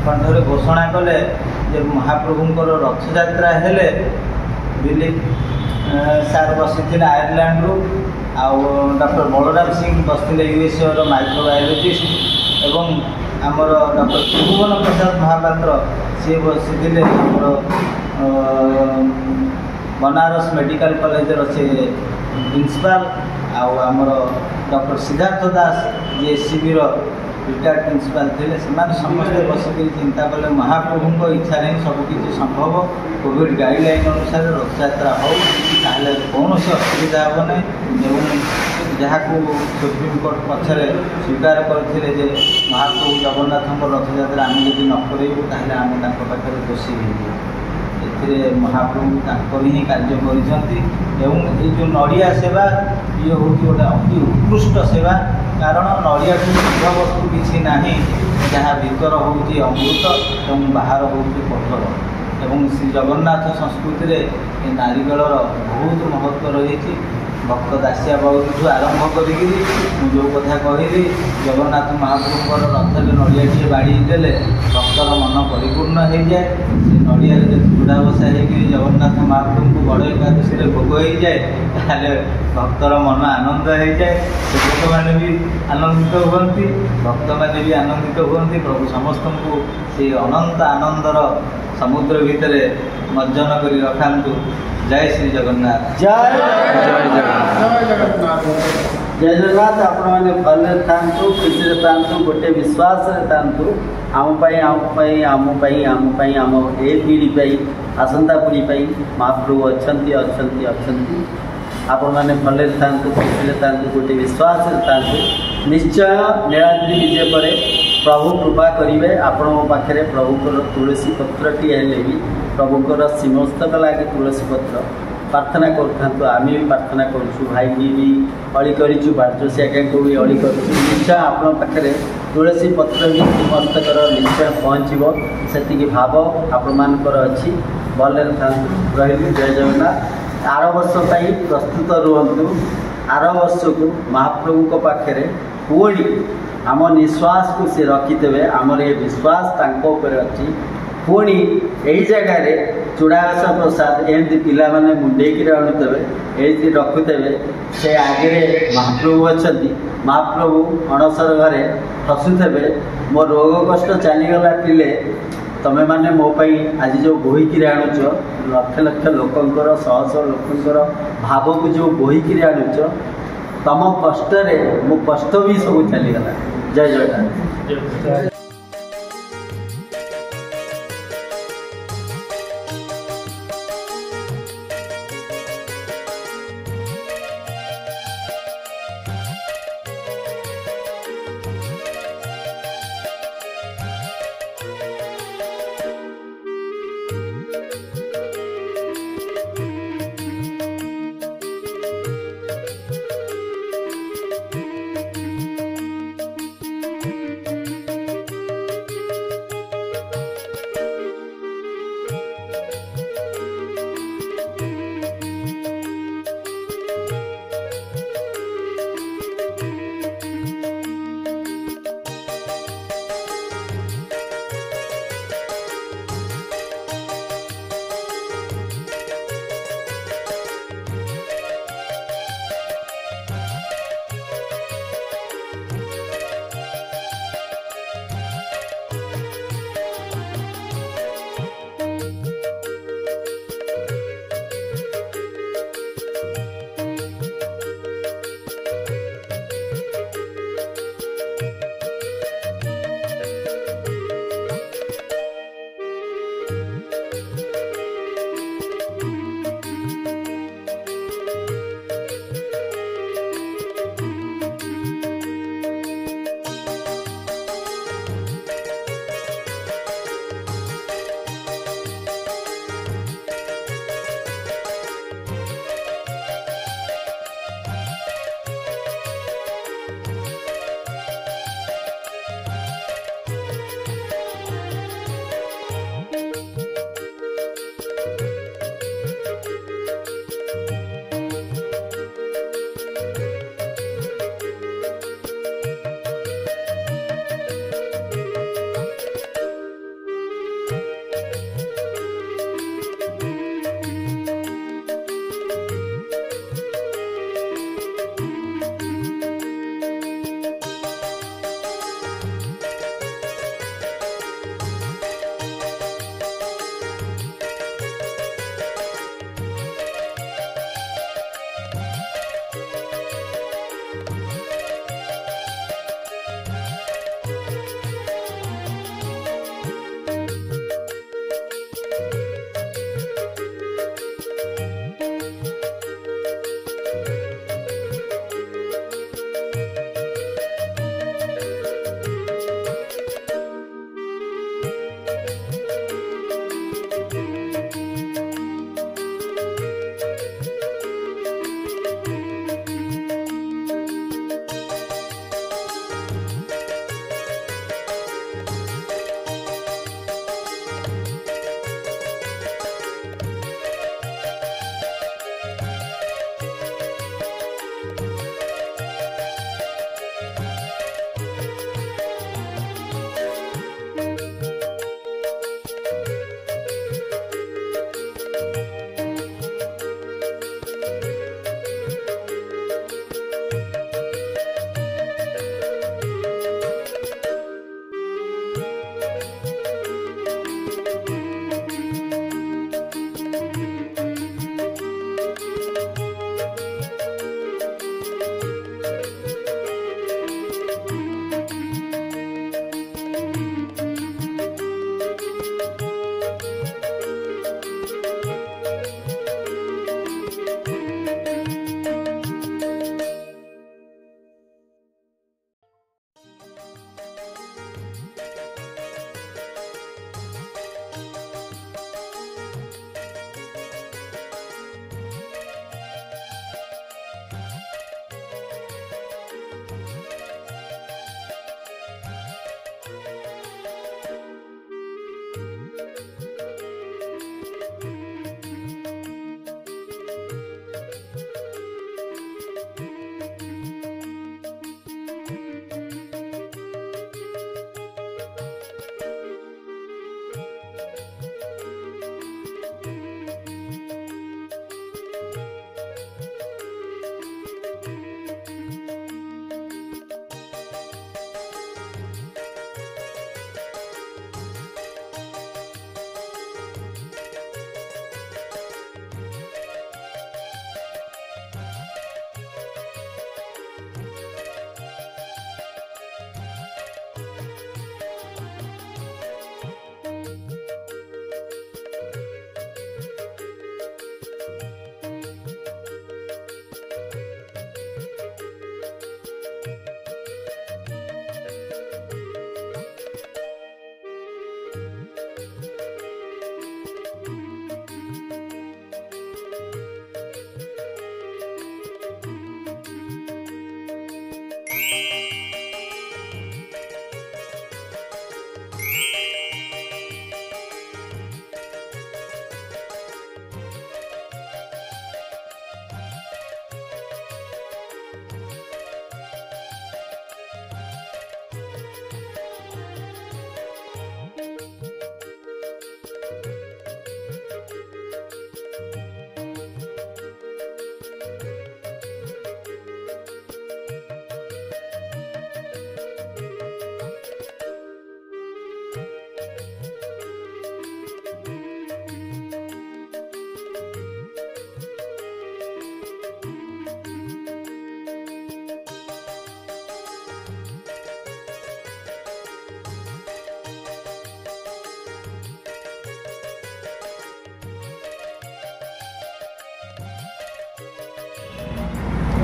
କଣ୍ଠରେ ଘୋଷଣା କଲେ ଯେ ମହାପ୍ରଭୁଙ୍କର ରଥଯାତ୍ରା ହେଲେ ଦିଲ୍ଲୀପ ସାର୍ ବସିଥିଲେ ଆୟାରଲ୍ୟାଣ୍ଡରୁ, ଆଉ ଡକ୍ଟର ବଳରାମ ସିଂ ବସିଥିଲେ ୟୁଏସ୍ଏର ମାଇକ୍ରୋବାୟୋଲୋଜିଷ୍ଟ, ଏବଂ ଆମର ଡକ୍ଟର ତ୍ରିଭୁବନ ପ୍ରସାଦ ମହାପାତ୍ର ସିଏ ବସିଥିଲେ ଆମର ବନାରସ ମେଡ଼ିକାଲ କଲେଜର ସେ ପ୍ରିନ୍ସିପାଲ, ଆଉ ଆମର ଡକ୍ଟର ସିଦ୍ଧାର୍ଥ ଦାସ ଯିଏ ଏସ୍ସିବିର ରିଟାୟାର୍ଡ ପ୍ରିନ୍ସିପାଲ ଥିଲେ। ସେମାନେ ସମସ୍ତେ ବସିକି ଚିନ୍ତା କଲେ ମହାପ୍ରଭୁଙ୍କ ଇଚ୍ଛାରେ ହିଁ ସବୁକିଛି ସମ୍ଭବ। କୋଭିଡ଼ ଗାଇଡ଼ଲାଇନ୍ ଅନୁସାରେ ରଥଯାତ୍ରା ହେଉ, ତାହେଲେ କୌଣସି ଅସୁବିଧା ହେବ ନାହିଁ। ଏବଂ ଯାହାକୁ ସୁପ୍ରିମକୋର୍ଟ ପଛରେ ସ୍ୱୀକାର କରିଥିଲେ ଯେ ମହାପ୍ରଭୁ ଜଗନ୍ନାଥଙ୍କ ରଥଯାତ୍ରା ଆମେ ଯଦି ନ କରେଇବୁ ତାହେଲେ ଆମେ ତାଙ୍କ ପାଖରେ ଦୋଷୀ ହେଇଯିବୁ। ଏଥିରେ ମହାପ୍ରଭୁ ତାଙ୍କର ହିଁ କାର୍ଯ୍ୟ କରିଛନ୍ତି। ଏବଂ ଏଇ ଯେଉଁ ନଡ଼ିଆ ସେବା ଇଏ ହେଉଛି ଗୋଟେ ଅତି ଉତ୍କୃଷ୍ଟ ସେବା, କାରଣ ନଡ଼ିଆଠୁ ଶୁଦ୍ଧ ବସ୍ତୁ କିଛି ନାହିଁ। ଯାହା ଭିତର ହେଉଛି ଅମୃତ ଏବଂ ବାହାର ହେଉଛି ପଥର। ଏବଂ ଶ୍ରୀ ଜଗନ୍ନାଥ ସଂସ୍କୃତିରେ ଏ ନାରିକେଳର ବହୁତ ମହତ୍ତ୍ୱ ରହିଛି। ଭକ୍ତ ଦାସିଆ ବାଉରୀଠୁ ଆରମ୍ଭ କରିକିରି ମୁଁ ଯେଉଁ କଥା କହିଲି, ଜଗନ୍ନାଥ ମହାପ୍ରଭୁଙ୍କର ରଥରେ ନଡ଼ିଆଟିଏ ବାଡ଼େଇ ଦେଲେ ଭକ୍ତର ମନ ପରିପୂର୍ଣ୍ଣ ହୋଇଯାଏ। ସେ ନଡ଼ିଆରେ ଯଦି ଚୁଡ଼ା ବସା ହେଇକିରି ଜଗନ୍ନାଥ ମହାପ୍ରଭୁଙ୍କୁ ବଡ଼ ଏକାଦଶୀରେ ଭୋଗ ହେଇଯାଏ, ତାହେଲେ ଭକ୍ତର ମନ ଆନନ୍ଦ ହେଇଯାଏ। ସେବକମାନେ ବି ଆନନ୍ଦିତ ହୁଅନ୍ତି, ଭକ୍ତମାନେ ବି ଆନନ୍ଦିତ ହୁଅନ୍ତି। ପ୍ରଭୁ ସମସ୍ତଙ୍କୁ ସେଇ ଅନନ୍ତ ଆନନ୍ଦର ସମୁଦ୍ର ଭିତରେ ମଜ୍ଜନ କରି ରଖାନ୍ତୁ। ଜୟ ଶ୍ରୀ ଜଗନ୍ନାଥ। ଜୟ ଜଗନ୍ନାଥ। ଜୟ ଜଗନ୍ନାଥ। ଆପଣମାନେ ଭଲରେ ଥାଆନ୍ତୁ, ଖୁସିରେ ଥାଆନ୍ତୁ, ଗୋଟେ ବିଶ୍ୱାସରେ ଥାଆନ୍ତୁ। ଆମ ପାଇଁ ଆମ ଏ ପିଢ଼ି ପାଇଁ, ଆସନ୍ତା ପିଢ଼ି ପାଇଁ ମହାପ୍ରଭୁ ଅଛନ୍ତି। ଆପଣମାନେ ଭଲରେ ଥାଆନ୍ତୁ, ଖୁସିରେ ଥାଆନ୍ତୁ, ଗୋଟେ ବିଶ୍ୱାସରେ ଥାଆନ୍ତୁ। ନିଶ୍ଚୟ ନୀଳାଦ୍ରି ବିଜେ ପରେ ପ୍ରଭୁ କୃପା କରିବେ। ଆପଣଙ୍କ ପାଖରେ ପ୍ରଭୁଙ୍କର ତୁଳସୀ ପତ୍ରଟିଏ ହେଲେ ବି ପ୍ରଭୁଙ୍କର ଶ୍ରୀମସ୍ତକ ଲାଗି ତୁଳସୀ ପତ୍ର ପ୍ରାର୍ଥନା କରୁଥାନ୍ତୁ। ଆମେ ବି ପ୍ରାର୍ଥନା କରୁଛୁ, ଭାଇକି ବି ଅଳି କରିଛୁ, ବାର୍ଯ୍ୟସୀ ଆଜ୍ଞାଙ୍କୁ ବି ଅଳି କରୁଛୁ। ନିଶ୍ଚୟ ଆପଣଙ୍କ ପାଖରେ ତୁଳସୀ ପତ୍ର ବି ଶ୍ରୀମସ୍ତକର ନିଶ୍ଚୟ ପହଞ୍ଚିବ, ସେତିକି ଭାବ ଆପଣମାନଙ୍କର ଅଛି। ଭଲରେ ଥାଆନ୍ତୁ। ରହିଲି। ଜୟ ଜଗନ୍ନାଥ। ଆର ବର୍ଷ ପାଇଁ ପ୍ରସ୍ତୁତ ରୁହନ୍ତୁ। ଆର ବର୍ଷକୁ ମହାପ୍ରଭୁଙ୍କ ପାଖରେ ପୁଣି ଆମ ନିଶ୍ୱାସକୁ ସେ ରଖିଦେବେ। ଆମର ଏ ବିଶ୍ୱାସ ତାଙ୍କ ଉପରେ ଅଛି। ପୁଣି ଏଇ ଜାଗାରେ ଚୂଡ଼ାଘାସ ପ୍ରସାଦ ଏମିତି ପିଲାମାନେ ମୁଣ୍ଡେଇକିରି ଆଣୁଥିବେ, ଏଇଠି ରଖୁଥିବେ। ସେ ଆଗରେ ମହାପ୍ରଭୁ ଅଛନ୍ତି। ମହାପ୍ରଭୁ ଅଣସର ଘରେ ହସୁଥିବେ, ମୋ ରୋଗ କଷ୍ଟ ଚାଲିଗଲା ପିଲେ, ତମେମାନେ ମୋ ପାଇଁ ଆଜି ଯେଉଁ ବୋହିକିରି ଆଣୁଛ, ଲକ୍ଷ ଲକ୍ଷ ଲୋକଙ୍କର, ଶହ ଶହ ଲୋକଙ୍କର ଭାବକୁ ଯେଉଁ ବୋହିକିରି ଆଣୁଛ, ତମ କଷ୍ଟରେ ମୋ କଷ୍ଟ ବି ସବୁ ଚାଲିଗଲା। ଜୟ ଜଗନ୍ନାଥ।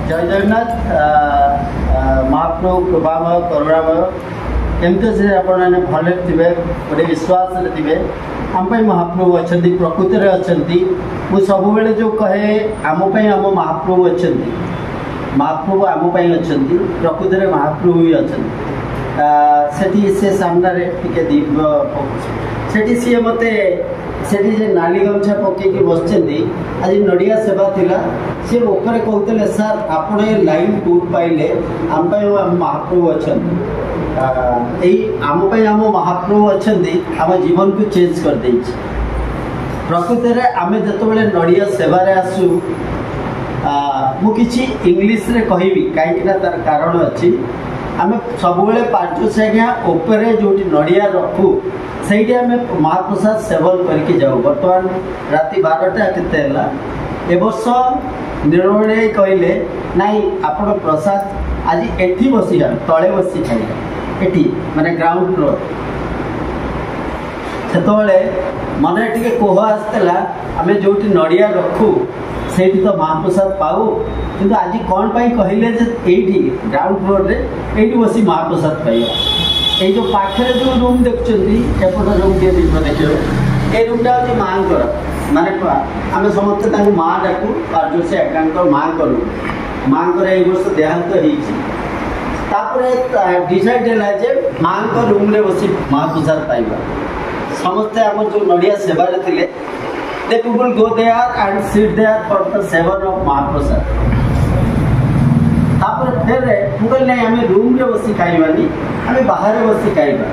जय जगन्नाथ महाप्रभु कृपामय करुणामय केमती से आपने भले थे गोटे विश्वास थे आम महाप्रभु अच्छा प्रकृति अच्छा मुझे सब जो कहे आम आम महाप्रभु अच्छा महाप्रभु आम अच्छी प्रकृत में महाप्रभु भी अच्छा से सामने टे दीप से सी मत से नाली गमछा पकईकि बस आज नड़िया सेवा थिला सी ऊपर कहते सार आपण ये लाइन टूर पाइले आम महाप्रभु अच्छा आम महाप्रभु अच्छा आम जीवन को चेंज कर दे प्रकृत में आम जो नड़िया सेवार आसू मुझे इंग्लीश रे कहबी कहीं तार कारण अच्छी आम सब पार्श्व आज्ञा उपरे जो नड़िया रखू से महाप्रसाद सेवन करके जाऊ बर्तमान राति 12टा केते ए वर्ष निर्णय कहले नाई आपण प्रसाद आज एठी बसी तले बसी खाइबा एठी माने ग्राउंड फ्लोर से मन टे कोह आसला आम जो नड़िया रखू से तो महाप्रसाद पाऊ किंतु आज कौन पाई कहले ये ग्राउंड फ्लोर रे ये बसी महाप्रसाद पाइबा ये जो पाखे जो रूम देखुं एपट रूम किए देखिए ये रूमटा हूँ माँ माने आम समस्ते माँ डाकू पार्श्व से एकांत माँ करूँ माँ ये वर्ष देहांत हो डिसाइड है माँ रूम रे बसी महाप्रसाद पाइबा समस्ते आम जो नड़िया सेवार थे they people go there and sit there for the seven of महाप्रसाद तापर फिर मुगल नहीं हमें रूम रे बसी खाइबानी हमें बाहर बसी खाइबा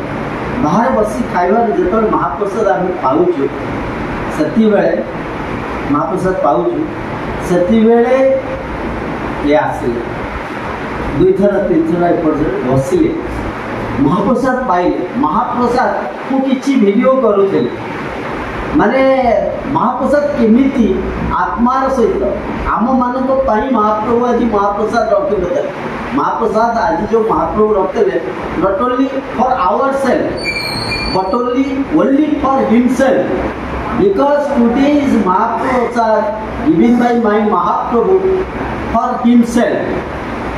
बाहर बसी खाइबा जो महाप्रसाद आम पाऊचु सेति बेले महाप्रसाद पाऊचु सेति बेले ये आसिले 2 थर 3 थर एपट बसिले महाप्रसाद पाइले महाप्रसाद को किछि वीडियो करूथिले माने महाप्रसाद केमिति आत्मार सहित आम मान महाप्रभु आज महाप्रसाद रखते महाप्रसाद आज जो महाप्रभु रखते not only for our self but only for himself because today is mahaprasad given by my Mahaprabhu for himself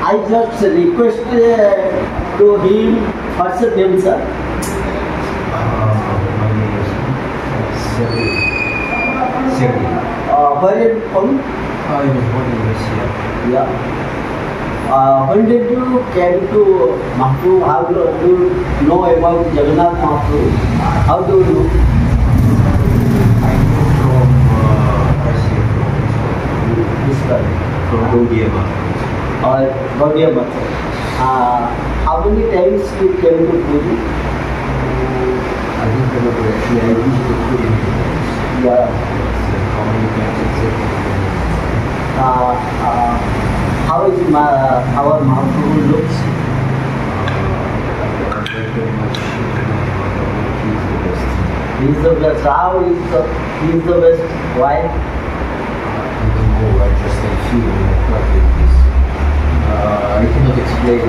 I just request to him WhatsApp himself where you from? I was born in Russia. Yeah. When did you came to Mahaprabhu? How do you know about Jagannath Mahaprabhu? How do you know? I know from Russia, from Gaudiya Math. Gaudiya Math. How many times you came to Puri? I didn't remember actually. I used to Puri many times. Yeah. How many times exactly? How is our Mahaprabhu looks? Very much. He's the best. He is the best. How he is the best? Why? I don't know. I just feel when I talk like this. I cannot explain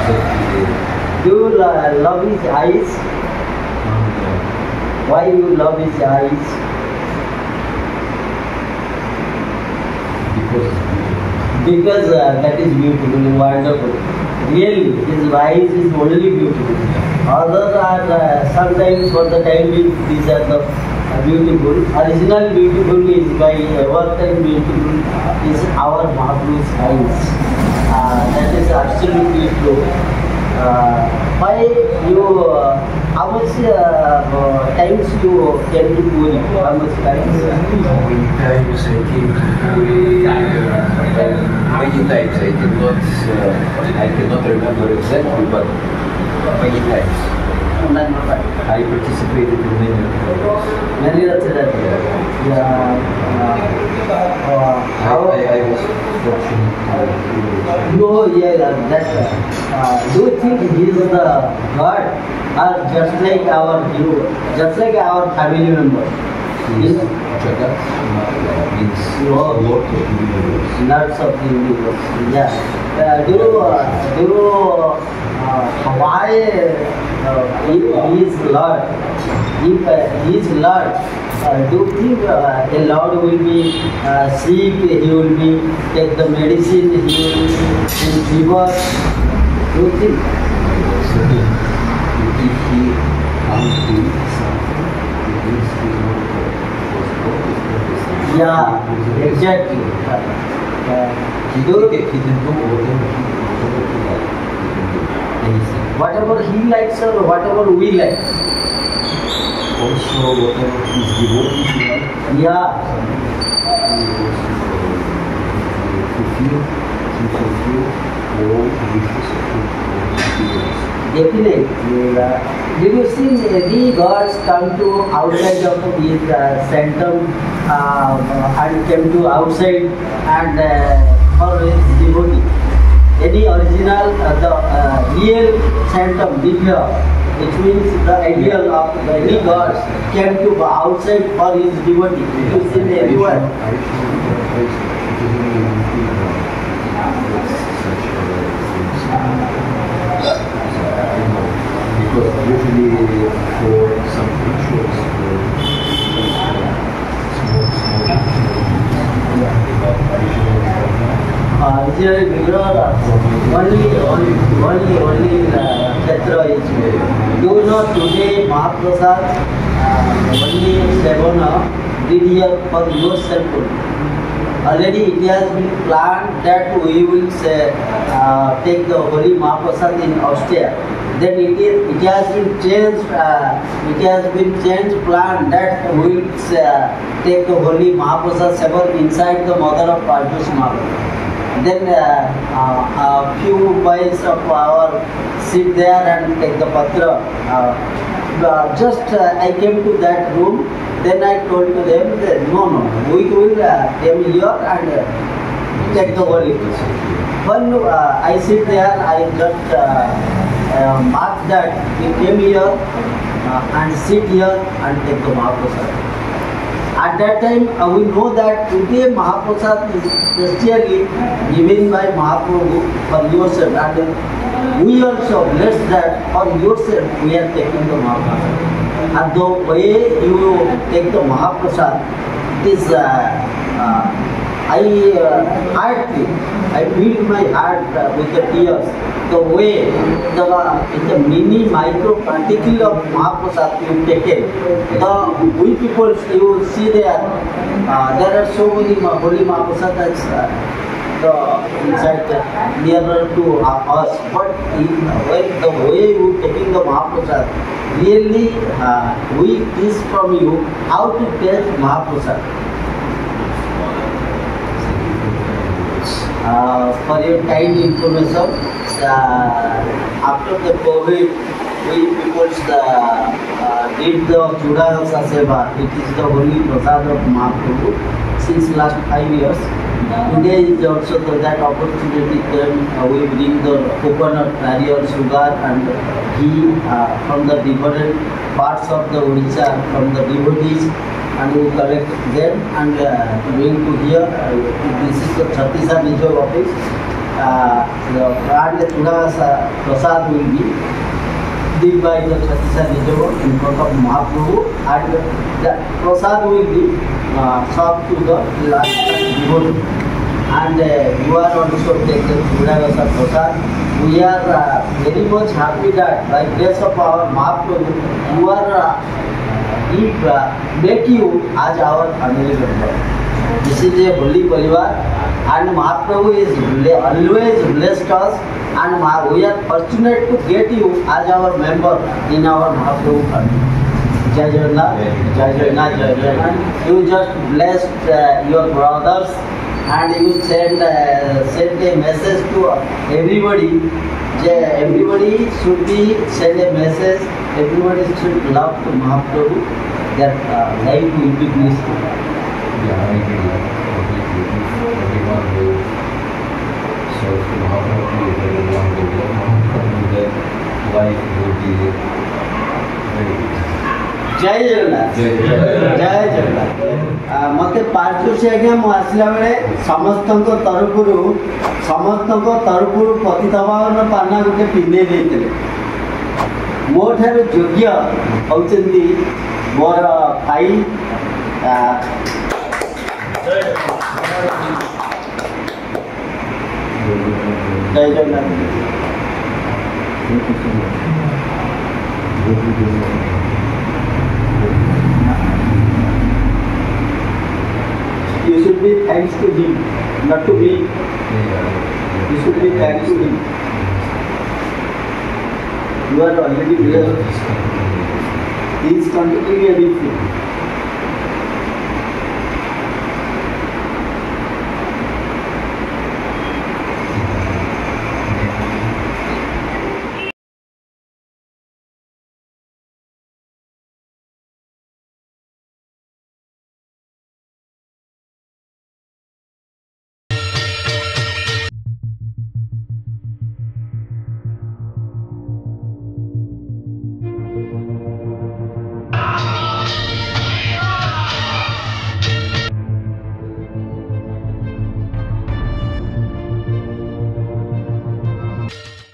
exactly. Do you love his eyes? Why you love his eyes? Because that is beautiful, wonderful. Really, his eyes is only beautiful. Others are sometimes for the time being, these are the beautiful. Original beautiful is by ever time beautiful is our Mahaprabhu's eyes. That is absolutely true. Why you? How much times you came to Puri? How much times? Many times I came to Puri. Many times I cannot remember exactly, but many times. I participated in many of Many of them. Yeah. I was fortunate. No, yeah, that's. Do you think he is the God, or just like our hero, just like our family member? He's Jagat means Lord of the universe. Lords of the universe. Yeah. Why he is Lord? If he is Lord, do you think a Lord will be sick? He will be take the medicine. He will be in fever. Do you think? If he can't do something, it means he was Yeah, exactly. He can do whatever he likes. Anything. Whatever he likes or whatever we like. Also, whatever his devotees like, Yeah. he fulfill all wishes of his. Definitely. Did you see any gods come to outside of his sanctum and came to outside and for his devotee? Any original, the real sanctum, Divya, which means the ideal of any gods came to outside for his devotee. Did you see everywhere? Because usually for some rituals, only Petra is made. You know today Mahaprasad only Sevana did here for yourself only. Already it has been planned that we will take the Holy Mahaprasad in Austria. Then it has been changed. Plan that we will take the Holy Mahaprasad Seva inside the mother of Parjush Mahaprasad. Then a few boys of our sit there and take the patra. I came to that room. Then I told to them that no, we will come here and take the Holy. When I sit there, I just mark that we came here and sit here and take the Mahaprasad. At that time, we know that today Mahaprasad is specially given by Mahaprabhu for yourself, and we also bless that for yourself we are taking the Mahaprasad. And the way you take the Mahaprasad, it is I feel my heart with the tears. The way the mini micro particle of Mahaprasad you take it. We people you see there are so many Holy Mahaprasad that's inside nearer to us. But when the way you taking the Mahaprasad, really we teach from you how to take Mahaprasad. For your kind information, after the COVID, we people did the Chudahasa Seva. It is the Holy Prasad of Mahaprabhu since last 5 years. Today is also that opportunity came. We bring the coconut, narial, sugar and ghee from the different parts of the Odisha, from the devotees, and we collect them and bring to here. This is the Chhattisgarh Nijog office. The brand Chudahasa Prasad will be did by the Chhattisgarh Nijog in front of Mahaprabhu, and the Prasad will be served to the last devotee. And you are also taking Chudahasa Prasad. We are very much happy that by grace of our Mahaprabhu, you are make you as our family member. This is a holy parivar, and Mahaprabhu is always blessed us, and we are fortunate to get you as our member in our Mahaprabhu family. Jai Jagannath, Jai Jagannath, Jai Jagannath. You just blessed your brothers, and you send a message to everybody. Everybody should be send a message. Everybody should love to Mahaprabhu. That life will be blissed. Yeah, I agree. Everyone will serve Mahaprabhu, everyone will love Mahaprabhu, that life will be very good. जय जगन्नाथ जय जगन्नाथ मत पार्श्व से आज्ञा आसला बेले समस्त तरफ पतितपावन पाना गोटे पिंधे देते मो ठार योग्य होती मोर भाई जय Jagannath You should be thanks to him, not to me. You should be thanks to him. You are already blessed. He is contributing everything.